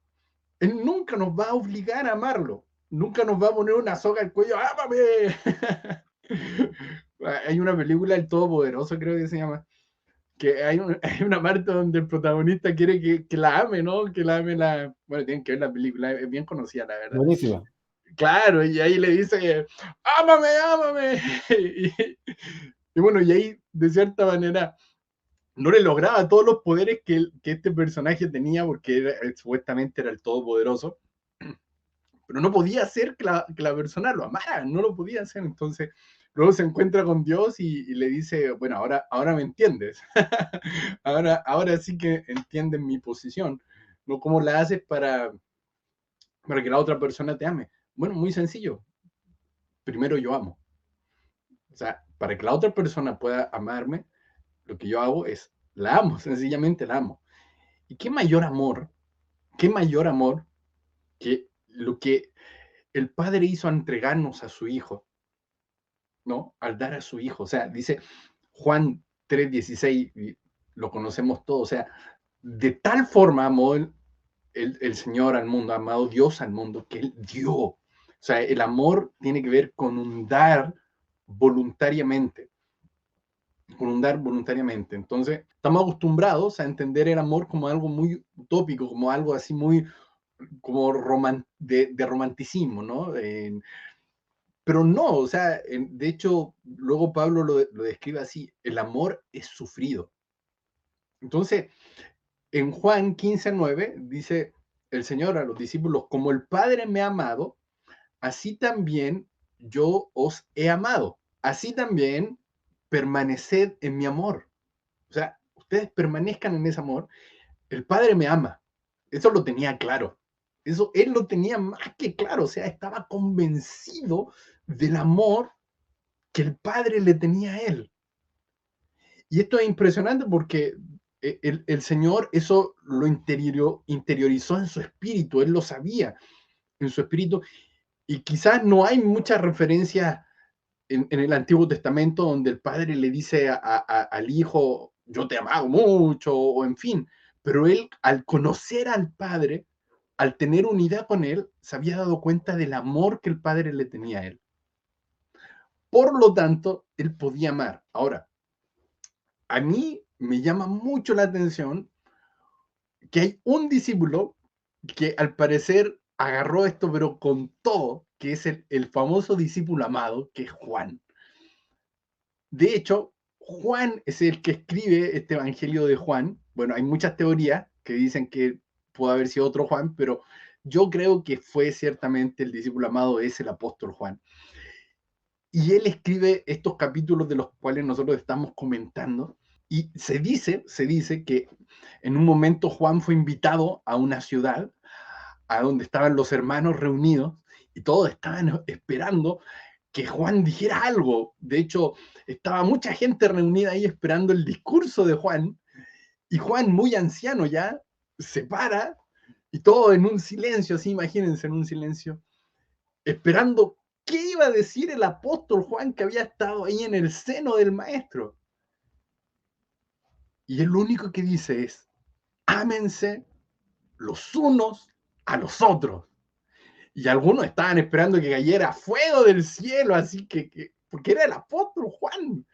Él nunca nos va a obligar a amarlo. Nunca nos va a poner una soga al cuello. ¡Ámame! Hay una película, El Todopoderoso, creo que se llama, que hay una parte donde el protagonista quiere que la ame, ¿no? Que la ame la... Bueno, tienen que ver la película, es bien conocida, la verdad. Buenísima. Claro, y ahí le dice, ¡ámame, ámame! Y bueno, y ahí, de cierta manera, no le lograba todos los poderes que este personaje tenía, porque supuestamente era el todopoderoso, pero no podía hacer que la persona lo amara, no lo podía hacer. Entonces, luego se encuentra con Dios y le dice, bueno, ahora me entiendes. ahora sí que entiendes mi posición. ¿No? ¿Cómo la haces para que la otra persona te ame? Bueno, muy sencillo. Primero yo amo. O sea, para que la otra persona pueda amarme, lo que yo hago es, la amo, sencillamente la amo. ¿Y qué mayor amor que lo que el Padre hizo a entregarnos a su Hijo, ¿no? Al dar a su Hijo. O sea, dice Juan 3:16, lo conocemos todos, o sea, de tal forma amó el Señor al mundo, ha amado Dios al mundo, que Él dio. O sea, el amor tiene que ver con un dar voluntariamente. Con un dar voluntariamente. Entonces, estamos acostumbrados a entender el amor como algo muy utópico, como algo así muy como de romanticismo, ¿no? Pero no, o sea, de hecho, luego Pablo lo describe así, el amor es sufrido. Entonces, en Juan 15:9 dice el Señor a los discípulos, como el Padre me ha amado, así también yo os he amado. Así también permaneced en mi amor. O sea, ustedes permanezcan en ese amor, el Padre me ama. Eso lo tenía claro. Eso él lo tenía más que claro. O sea, estaba convencido del amor que el Padre le tenía a él. Y esto es impresionante porque el Señor eso lo interiorizó en su espíritu. Él lo sabía en su espíritu. Y quizás no hay muchas referencias en el Antiguo Testamento donde el padre le dice al hijo, yo te he amado mucho, o en fin, pero él al conocer al padre, al tener unidad con él, se había dado cuenta del amor que el padre le tenía a él. Por lo tanto, él podía amar. Ahora, a mí me llama mucho la atención que hay un discípulo que al parecer agarró esto, pero con todo, que es el famoso discípulo amado, que es Juan. De hecho, Juan es el que escribe este Evangelio de Juan. Bueno, hay muchas teorías que dicen que pudo haber sido otro Juan, pero yo creo que fue ciertamente el discípulo amado, es el apóstol Juan. Y él escribe estos capítulos de los cuales nosotros estamos comentando. Y se dice que en un momento Juan fue invitado a una ciudad a donde estaban los hermanos reunidos y todos estaban esperando que Juan dijera algo. De hecho, estaba mucha gente reunida ahí esperando el discurso de Juan, y Juan, muy anciano ya, se para, y todo en un silencio, así imagínense, en un silencio, esperando qué iba a decir el apóstol Juan que había estado ahí en el seno del maestro. Y él lo único que dice es, ámense los unos a los otros. Y algunos estaban esperando que cayera fuego del cielo, así porque era el apóstol Juan.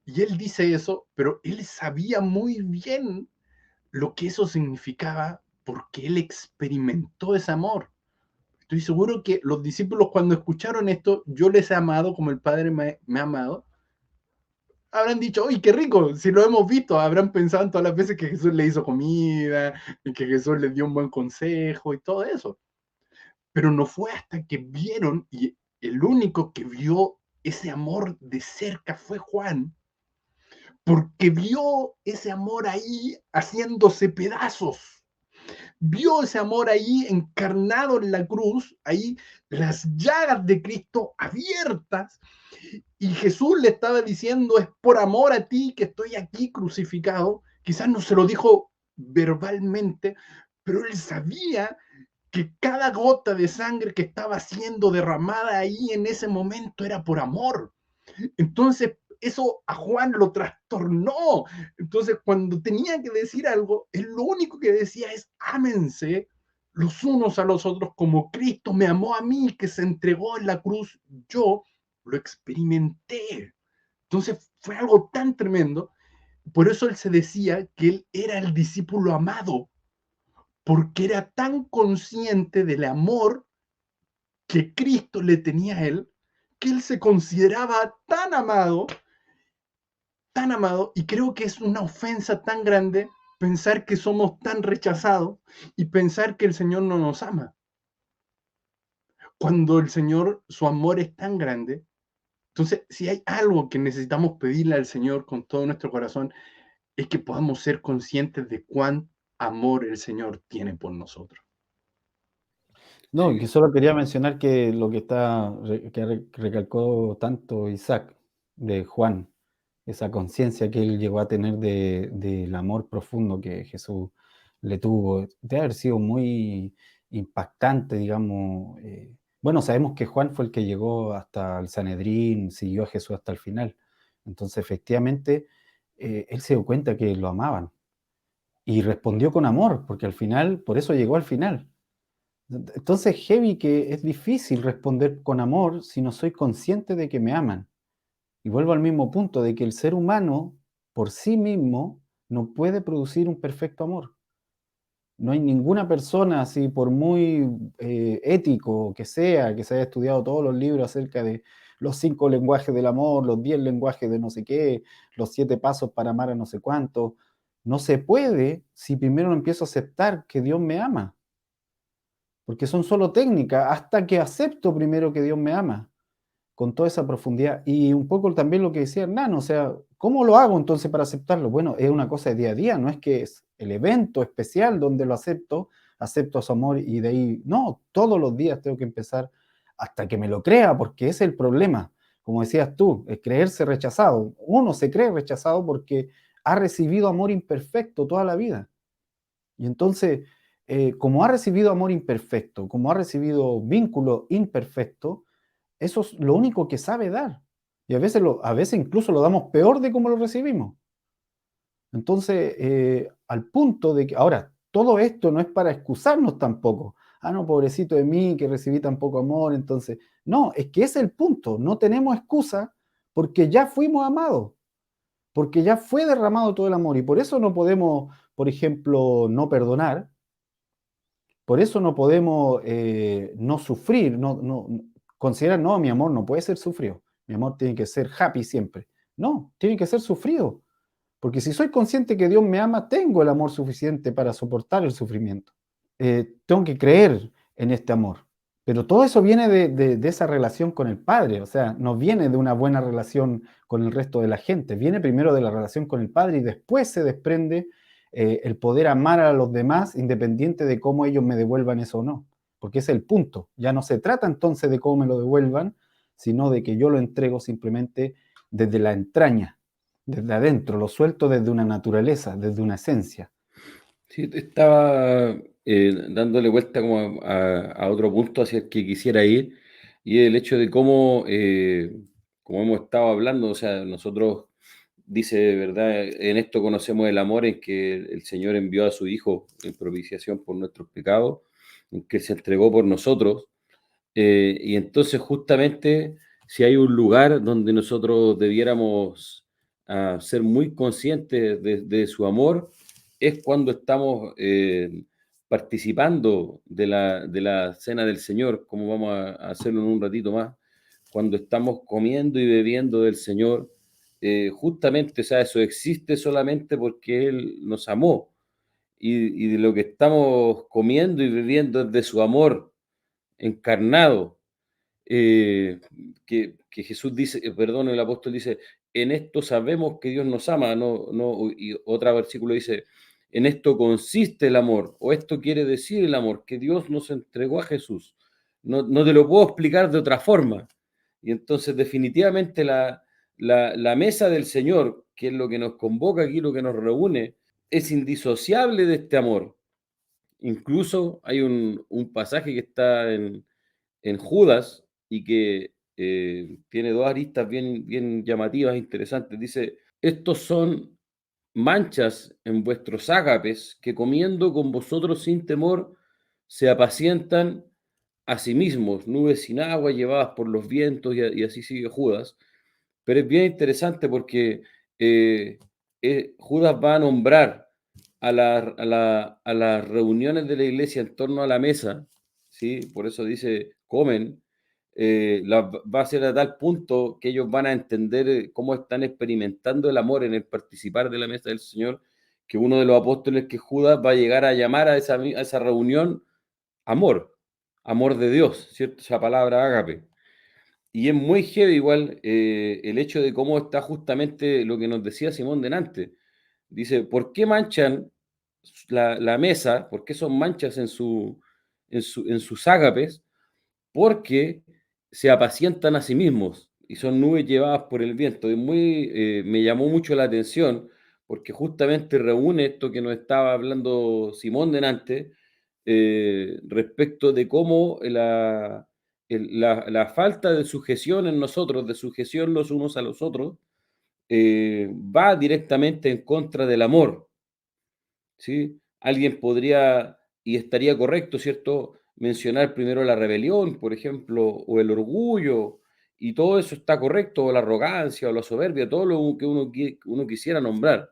Y él dice eso, pero él sabía muy bien lo que eso significaba porque él experimentó ese amor. Estoy seguro que los discípulos cuando escucharon esto, yo les he amado como el Padre me ha amado, habrán dicho, ¡uy, qué rico! Si lo hemos visto, habrán pensado en todas las veces que Jesús le hizo comida, y que Jesús les dio un buen consejo y todo eso. Pero no fue hasta que vieron, y el único que vio ese amor de cerca fue Juan, porque vio ese amor ahí haciéndose pedazos. Vio ese amor ahí encarnado en la cruz, ahí las llagas de Cristo abiertas, y Jesús le estaba diciendo, es por amor a ti que estoy aquí crucificado. Quizás no se lo dijo verbalmente, pero él sabía que cada gota de sangre que estaba siendo derramada ahí en ese momento era por amor. Entonces, eso a Juan lo trastornó. Entonces, cuando tenía que decir algo, él lo único que decía es, ámense los unos a los otros como Cristo me amó a mí, que se entregó en la cruz. Yo lo experimenté. Entonces, fue algo tan tremendo. Por eso él se decía que él era el discípulo amado, porque era tan consciente del amor que Cristo le tenía a él, que él se consideraba tan amado, y creo que es una ofensa tan grande pensar que somos tan rechazados y pensar que el Señor no nos ama. Cuando el Señor, su amor es tan grande, entonces si hay algo que necesitamos pedirle al Señor con todo nuestro corazón, es que podamos ser conscientes de cuán amor el Señor tiene por nosotros. No, Sí. que solo quería mencionar que lo que recalcó tanto Isaac de Juan, esa conciencia que él llegó a tener del amor profundo que Jesús le tuvo, de haber sido muy impactante, digamos. Bueno, sabemos que Juan fue el que llegó hasta el Sanedrín, siguió a Jesús hasta el final. Entonces, efectivamente, él se dio cuenta que lo amaban y respondió con amor, porque al final, por eso llegó al final. Entonces, heavy que es difícil responder con amor si no soy consciente de que me aman. Y vuelvo al mismo punto de que el ser humano por sí mismo no puede producir un perfecto amor. No hay ninguna persona, así por muy ético que sea, que se haya estudiado todos los libros acerca de los 5 lenguajes del amor, los 10 lenguajes de no sé qué, los 7 pasos para amar a no sé cuánto. No se puede si primero no empiezo a aceptar que Dios me ama. Porque son solo técnicas, hasta que acepto primero que Dios me ama. con toda esa profundidad. Y un poco también lo que decía Hernán, o sea, ¿cómo lo hago entonces para aceptarlo? Bueno, es una cosa de día a día, no es que es el evento especial donde lo acepto su amor y de ahí, no, todos los días tengo que empezar hasta que me lo crea, porque ese es el problema. Como decías tú, es creerse rechazado. Uno se cree rechazado porque ha recibido amor imperfecto toda la vida. Y entonces, como ha recibido amor imperfecto, como ha recibido vínculo imperfecto, eso es lo único que sabe dar. Y a veces incluso lo damos peor de como lo recibimos. Entonces, al punto de que, ahora, todo esto no es para excusarnos tampoco. Ah, no, pobrecito de mí, que recibí tan poco amor, entonces. No, es que ese es el punto. No tenemos excusa porque ya fuimos amados, porque ya fue derramado todo el amor. Y por eso no podemos, por ejemplo, no perdonar. Por eso no podemos no sufrir, considerar, no, mi amor no puede ser sufrido, mi amor tiene que ser happy siempre. No, tiene que ser sufrido, porque si soy consciente que Dios me ama, tengo el amor suficiente para soportar el sufrimiento. Tengo que creer en este amor. Pero todo eso viene de esa relación con el Padre, o sea, no viene de una buena relación con el resto de la gente, viene primero de la relación con el Padre y después se desprende el poder amar a los demás independiente de cómo ellos me devuelvan eso o no, porque ese es el punto. Ya no se trata entonces de cómo me lo devuelvan, sino de que yo lo entrego simplemente desde la entraña, desde adentro, lo suelto desde una naturaleza, desde una esencia. Sí, estaba dándole vuelta como a otro punto hacia el que quisiera ir, y el hecho de cómo, como hemos estado hablando, o sea, nosotros, dice, ¿verdad? En esto conocemos el amor en que el Señor envió a su Hijo en propiciación por nuestros pecados, en que se entregó por nosotros, y entonces justamente si hay un lugar donde nosotros debiéramos ser muy conscientes de su amor, es cuando estamos participando de la cena del Señor, como vamos a hacerlo en un ratito más, cuando estamos comiendo y bebiendo del Señor, justamente, o sea, eso existe solamente porque Él nos amó, y de lo que estamos comiendo y bebiendo es de su amor encarnado, que Jesús dice, perdón, el apóstol dice, en esto sabemos que Dios nos ama, y otro versículo dice, en esto consiste el amor, o esto quiere decir el amor, que Dios nos entregó a Jesús. No te lo puedo explicar de otra forma. Y entonces definitivamente la mesa del Señor, que es lo que nos convoca aquí, lo que nos reúne, es indisociable de este amor. Incluso hay un pasaje que está en Judas y que tiene dos aristas bien llamativas, interesantes. Dice, estos son manchas en vuestros ágapes que comiendo con vosotros sin temor se apacientan a sí mismos, nubes sin agua llevadas por los vientos y así sigue Judas. Pero es bien interesante porque eh, Judas va a nombrar a las reuniones de la iglesia en torno a la mesa, ¿sí? Por eso dice, comen, va a ser a tal punto que ellos van a entender cómo están experimentando el amor en el participar de la mesa del Señor, que uno de los apóstoles, que Judas, va a llegar a llamar a esa reunión amor, amor de Dios, ¿cierto? Esa palabra ágape. Y es muy heavy igual el hecho de cómo está justamente lo que nos decía Simón delante. Dice, ¿por qué manchan la mesa? ¿Por qué son manchas en sus ágapes? Porque se apacientan a sí mismos y son nubes llevadas por el viento. Me llamó mucho la atención porque justamente reúne esto que nos estaba hablando Simón delante, respecto de cómo la falta de sujeción en nosotros, de sujeción los unos a los otros, va directamente en contra del amor, ¿sí? Alguien podría, y estaría correcto, ¿cierto?, mencionar primero la rebelión, por ejemplo, o el orgullo, y todo eso está correcto, o la arrogancia, o la soberbia, todo lo que uno quisiera nombrar.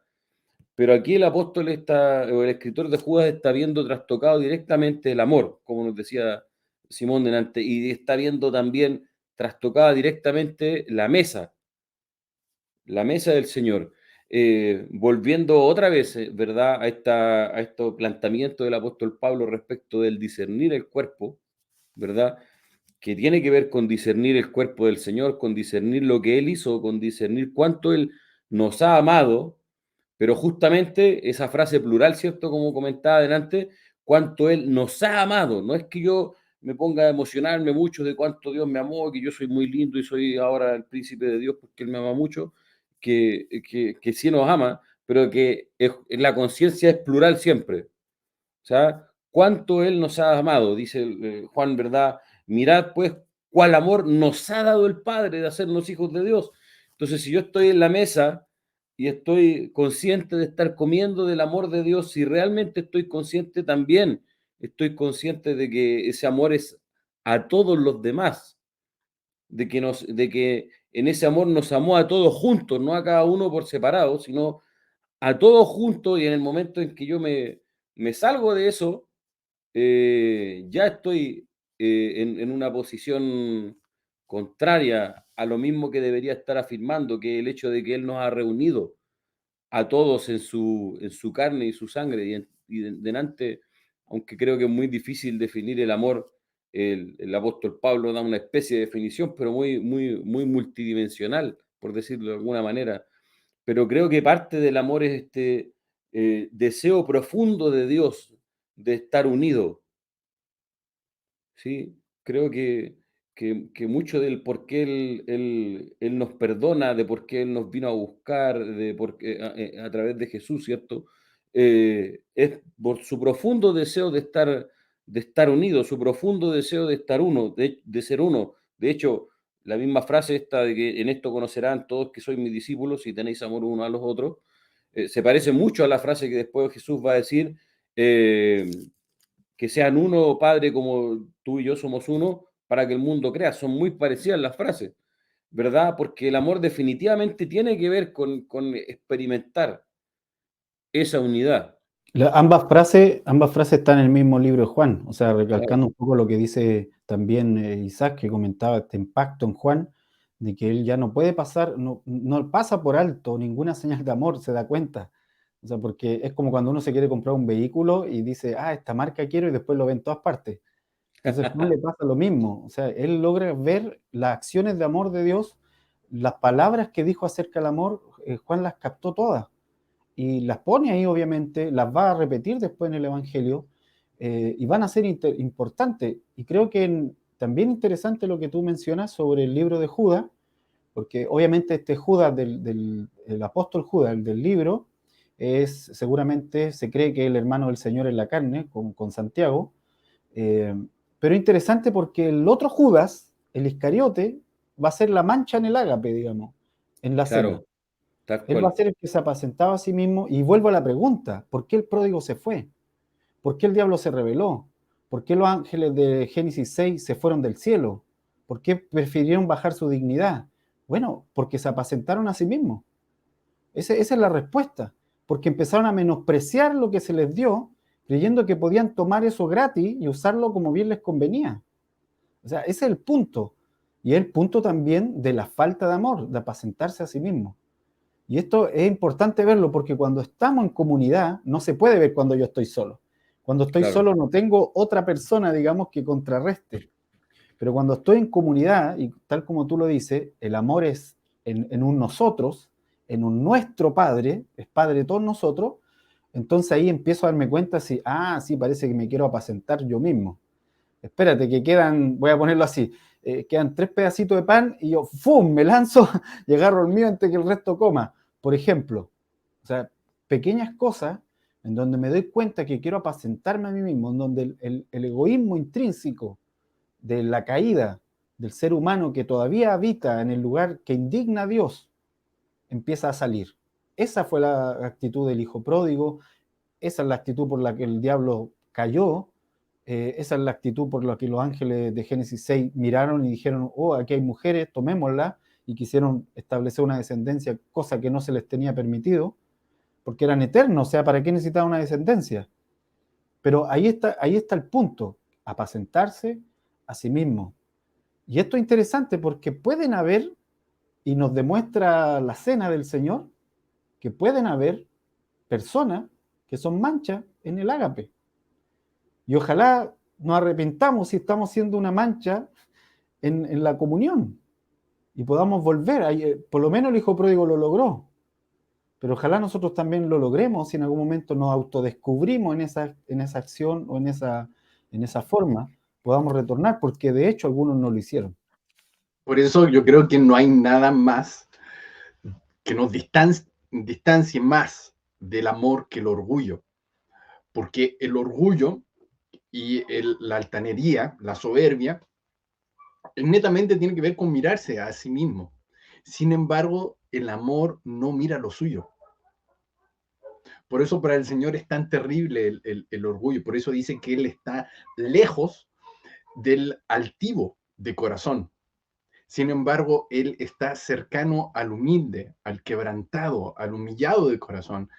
Pero aquí el apóstol está, o el escritor de Judas, está viendo trastocado directamente el amor, como nos decía Simón delante, y está viendo también trastocada directamente la mesa del Señor. Volviendo otra vez, ¿verdad?, a este planteamiento del apóstol Pablo respecto del discernir el cuerpo, ¿verdad? que tiene que ver con discernir el cuerpo del Señor, con discernir lo que Él hizo, con discernir cuánto Él nos ha amado, pero justamente esa frase plural, ¿cierto? Como comentaba adelante, cuánto Él nos ha amado. No es que yo me ponga a emocionarme mucho de cuánto Dios me amó, que yo soy muy lindo y soy ahora el príncipe de Dios porque Él me ama mucho, que sí nos ama, pero que la conciencia es plural siempre. O sea, cuánto Él nos ha amado, dice Juan, ¿verdad? Mirad pues cuál amor nos ha dado el Padre de hacernos hijos de Dios. Entonces, si yo estoy en la mesa y estoy consciente de estar comiendo del amor de Dios, si realmente estoy consciente también, estoy consciente de que ese amor es a todos los demás, de que en ese amor nos amó a todos juntos, no a cada uno por separado, sino a todos juntos, y en el momento en que yo me salgo de eso, ya estoy en una posición contraria a lo mismo que debería estar afirmando, que el hecho de que Él nos ha reunido a todos en su carne y su sangre, delante, aunque creo que es muy difícil definir el amor, el apóstol Pablo da una especie de definición, pero muy multidimensional, por decirlo de alguna manera. Pero creo que parte del amor es este deseo profundo de Dios de estar unido. Sí, creo que mucho del por qué él nos perdona, de por qué Él nos vino a buscar, de por qué, a través de Jesús, ¿cierto? Es por su profundo deseo de estar unidos, su profundo deseo de estar uno, de ser uno. De hecho, la misma frase esta de que en esto conocerán todos que sois mis discípulos si tenéis amor uno a los otros, se parece mucho a la frase que después Jesús va a decir. Que sean uno, Padre, como tú y yo somos uno, para que el mundo crea. Son muy parecidas las frases, ¿verdad? Porque el amor definitivamente tiene que ver con experimentar esa unidad. Ambas frases están en el mismo libro de Juan, o sea, Claro, recalcando un poco lo que dice también Isaac, que comentaba este impacto en Juan, de que él ya no puede pasar, no pasa por alto ninguna señal de amor, se da cuenta. O sea, porque es como cuando uno se quiere comprar un vehículo y dice, ah, esta marca quiero, y después lo ve en todas partes. Entonces, a Juan le pasa lo mismo. O sea, él logra ver las acciones de amor de Dios, las palabras que dijo acerca del amor, Juan las captó todas y las pone ahí, obviamente, las va a repetir después en el Evangelio, y van a ser importantes. Y creo que también interesante lo que tú mencionas sobre el libro de Judas, porque obviamente este Judas, el apóstol Judas, el del libro, seguramente se cree que es el hermano del Señor en la carne, con Santiago, eh, pero interesante porque el otro Judas, el Iscariote, va a ser la mancha en el ágape, digamos, en la cena. claro, tal Él va a cual. ser el que se apacentaba a sí mismo. Y vuelvo a la pregunta, ¿por qué el pródigo se fue? ¿Por qué el diablo se rebeló? ¿Por qué los ángeles de Génesis 6 se fueron del cielo? ¿Por qué prefirieron bajar su dignidad? Bueno, porque se apacentaron a sí mismos. Esa es la respuesta. Porque empezaron a menospreciar lo que se les dio, creyendo que podían tomar eso gratis y usarlo como bien les convenía. O sea, ese es el punto. Y es el punto también de la falta de amor, de apacentarse a sí mismo. Y esto es importante verlo porque cuando estamos en comunidad no se puede ver cuando yo estoy solo. Cuando estoy Claro, solo no tengo otra persona, digamos, que contrarreste. Pero cuando estoy en comunidad, y tal como tú lo dices, el amor es en un nosotros, en un nuestro Padre, es Padre de todos nosotros, entonces ahí empiezo a darme cuenta si, sí, parece que me quiero apacentar yo mismo. Espérate, que quedan, voy a ponerlo así, quedan 3 pedacitos de pan y yo, ¡fum!, me lanzo y agarro el mío antes que el resto coma, por ejemplo. O sea, pequeñas cosas en donde me doy cuenta que quiero apacentarme a mí mismo, en donde el egoísmo intrínseco de la caída del ser humano que todavía habita en el lugar que indigna a Dios, empieza a salir. Esa fue la actitud del hijo pródigo, esa es la actitud por la que el diablo cayó, esa es la actitud por la que los ángeles de Génesis 6 miraron y dijeron, oh, aquí hay mujeres, tomémoslas, y quisieron establecer una descendencia, cosa que no se les tenía permitido, porque eran eternos, o sea, ¿para qué necesitaban una descendencia? Pero ahí está el punto, apacentarse a sí mismo. Y esto es interesante porque pueden haber, y nos demuestra la cena del Señor, que pueden haber personas que son manchas en el ágape. Y ojalá nos arrepentamos si estamos siendo una mancha en la comunión y podamos volver. Por lo menos el hijo pródigo lo logró, pero ojalá nosotros también lo logremos si en algún momento nos autodescubrimos en esa acción o en esa forma, podamos retornar, porque de hecho algunos no lo hicieron. Por eso yo creo que no hay nada más que nos distancie más del amor que el orgullo, porque el orgullo y la altanería, la soberbia, netamente tiene que ver con mirarse a sí mismo. Sin embargo, el amor no mira lo suyo. Por eso para el Señor es tan terrible el orgullo. Por eso dice que Él está lejos del altivo de corazón. Sin embargo, Él está cercano al humilde, al quebrantado, al humillado de corazón.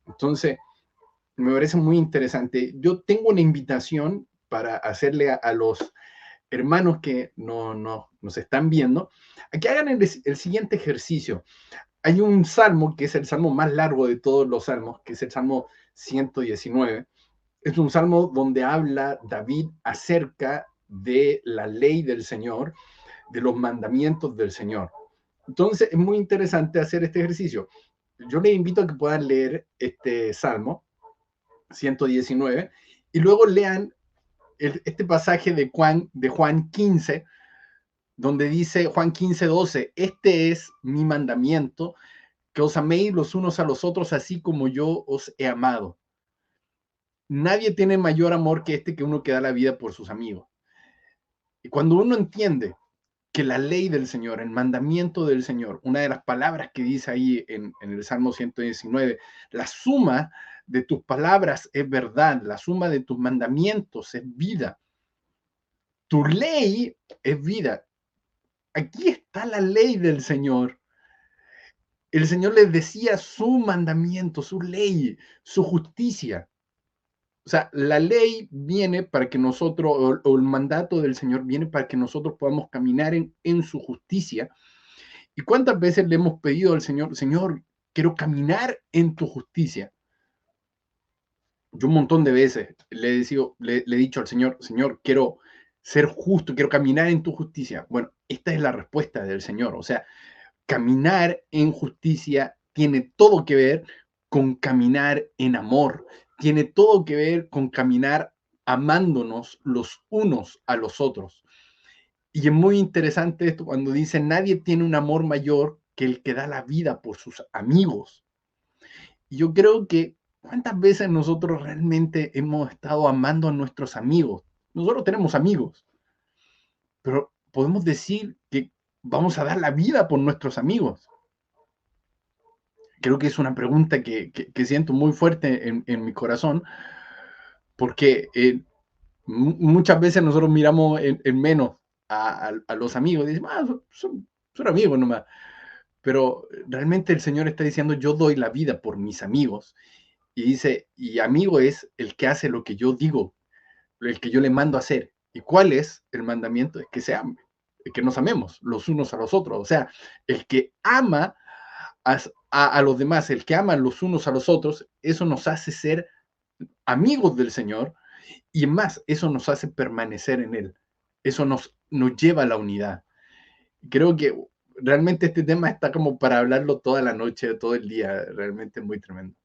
Entonces, me parece muy interesante. Yo tengo una invitación para hacerle a los hermanos que nos están viendo, a que hagan el siguiente ejercicio. Hay un salmo que es el salmo más largo de todos los salmos, que es el Salmo 119. Es un salmo donde habla David acerca de la ley del Señor, de los mandamientos del Señor. Entonces es muy interesante hacer este ejercicio. Yo les invito a que puedan leer este salmo 119 y luego lean este pasaje de Juan 15, donde dice Juan 15:12, este es mi mandamiento, que os améis los unos a los otros así como yo os he amado. Nadie tiene mayor amor que este, que uno que da la vida por sus amigos. Y cuando uno entiende que la ley del Señor, el mandamiento del Señor, una de las palabras que dice ahí en el Salmo 119, la suma de tus palabras es verdad, la suma de tus mandamientos es vida. Tu ley es vida. Aquí está la ley del Señor. El Señor les decía su mandamiento, su ley, su justicia. O sea, la ley viene para que nosotros, o el mandato del Señor viene para que nosotros podamos caminar en su justicia. ¿Y cuántas veces le hemos pedido al Señor, Señor, quiero caminar en tu justicia? Yo un montón de veces le he dicho al Señor, Señor, quiero ser justo, quiero caminar en tu justicia. Bueno, esta es la respuesta del Señor. O sea, caminar en justicia tiene todo que ver con caminar en amor, tiene todo que ver con caminar amándonos los unos a los otros. Y es muy interesante esto cuando dice, nadie tiene un amor mayor que el que da la vida por sus amigos. Y yo creo que, ¿cuántas veces nosotros realmente hemos estado amando a nuestros amigos? Nosotros tenemos amigos, pero podemos decir que vamos a dar la vida por nuestros amigos. Creo que es una pregunta que siento muy fuerte en mi corazón, porque muchas veces nosotros miramos en menos a los amigos y decimos, son amigos nomás. Pero realmente el Señor está diciendo, yo doy la vida por mis amigos. Y dice, y amigo es el que hace lo que yo digo, el que yo le mando a hacer. ¿Y cuál es el mandamiento? Es que que nos amemos los unos a los otros. O sea, el que ama a los demás, el que ama los unos a los otros, eso nos hace ser amigos del Señor y más, eso nos hace permanecer en Él. Eso nos lleva a la unidad. Creo que realmente este tema está como para hablarlo toda la noche, todo el día. Realmente es muy tremendo.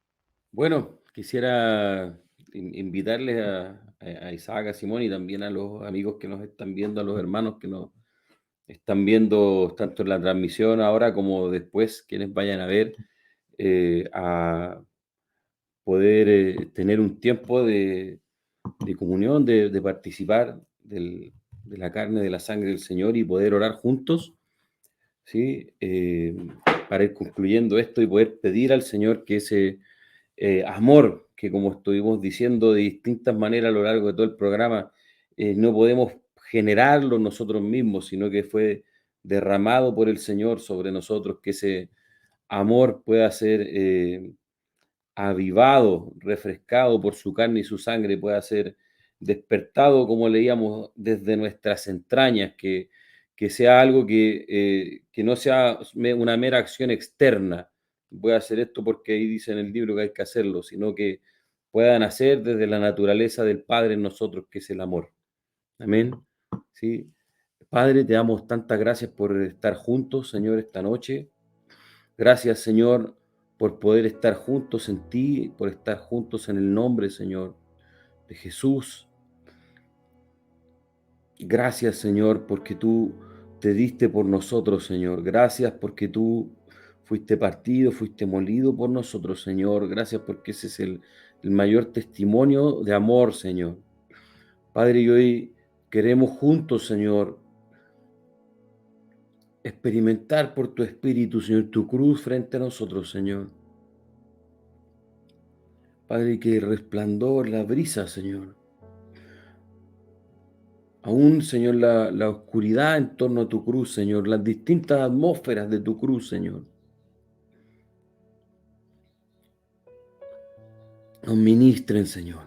Bueno, quisiera invitarles a Isaac, a Simón y también a los amigos que nos están viendo, a los hermanos que nos están viendo tanto en la transmisión ahora como después, quienes vayan a ver, a poder tener un tiempo de comunión, de participar de la carne, de la sangre del Señor y poder orar juntos, ¿sí? Para ir concluyendo esto y poder pedir al Señor que ese amor, que como estuvimos diciendo de distintas maneras a lo largo de todo el programa, no podemos generarlo nosotros mismos, sino que fue derramado por el Señor sobre nosotros, que ese amor pueda ser avivado, refrescado por su carne y su sangre, pueda ser despertado, como leíamos, desde nuestras entrañas, que sea algo que no sea una mera acción externa. Voy a hacer esto porque ahí dice en el libro que hay que hacerlo, sino que puedan hacer desde la naturaleza del Padre en nosotros, que es el amor. Amén. ¿Sí? Padre, te damos tantas gracias por estar juntos, Señor, esta noche. Gracias, Señor, por poder estar juntos en ti, por estar juntos en el nombre, Señor, de Jesús. Gracias, Señor, porque tú te diste por nosotros, Señor. Gracias porque tú fuiste partido, fuiste molido por nosotros, Señor. Gracias porque ese es el mayor testimonio de amor, Señor. Padre, y hoy queremos juntos, Señor, experimentar por tu Espíritu, Señor, tu cruz frente a nosotros, Señor. Padre, que el resplandor, la brisa, Señor, aún, Señor, la oscuridad en torno a tu cruz, Señor, las distintas atmósferas de tu cruz, Señor, nos ministren, Señor,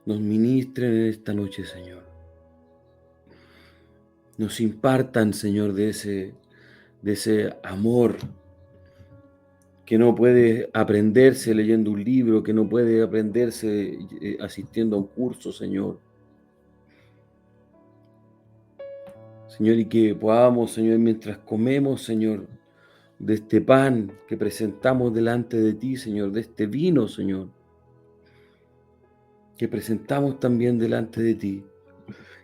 nos ministren en esta noche, Señor, nos impartan, Señor, de ese amor que no puede aprenderse leyendo un libro, que no puede aprenderse asistiendo a un curso, Señor. Señor, y que podamos, Señor, mientras comemos, Señor, de este pan que presentamos delante de ti, Señor, de este vino, Señor, que presentamos también delante de ti,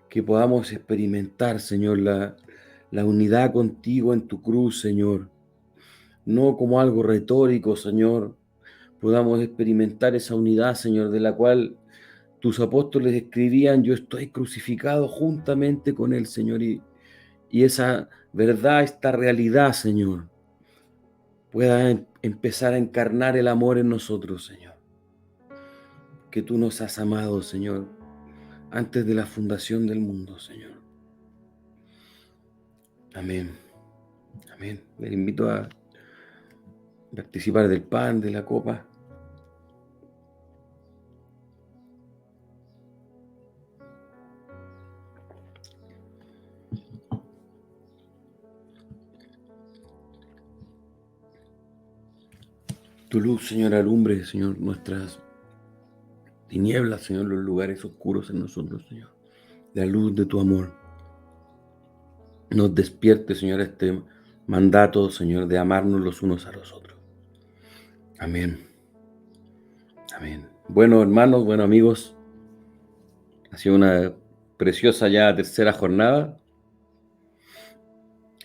que podamos experimentar, Señor, la unidad contigo en tu cruz, Señor, no como algo retórico, Señor, podamos experimentar esa unidad, Señor, de la cual tus apóstoles escribían: yo estoy crucificado juntamente con él, Señor, y esa verdad, esta realidad, Señor, pueda empezar a encarnar el amor en nosotros, Señor. Que tú nos has amado, Señor, antes de la fundación del mundo, Señor. Amén. Amén. Les invito a participar del pan, de la copa. Tu luz, Señor, alumbre, Señor, nuestras tinieblas, Señor, los lugares oscuros en nosotros, Señor. La luz de tu amor nos despierte, Señor, este mandato, Señor, de amarnos los unos a los otros. Amén. Amén. Bueno, hermanos, bueno, amigos, ha sido una preciosa ya tercera jornada.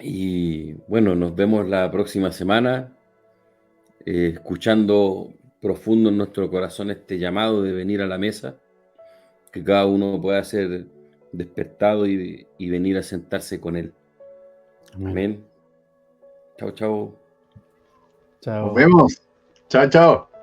Y bueno, nos vemos la próxima semana, escuchando profundo en nuestro corazón este llamado de venir a la mesa, que cada uno pueda ser despertado y venir a sentarse con él. Amén. Amén. Chao, chao. Chao. Nos vemos. Chao, chao.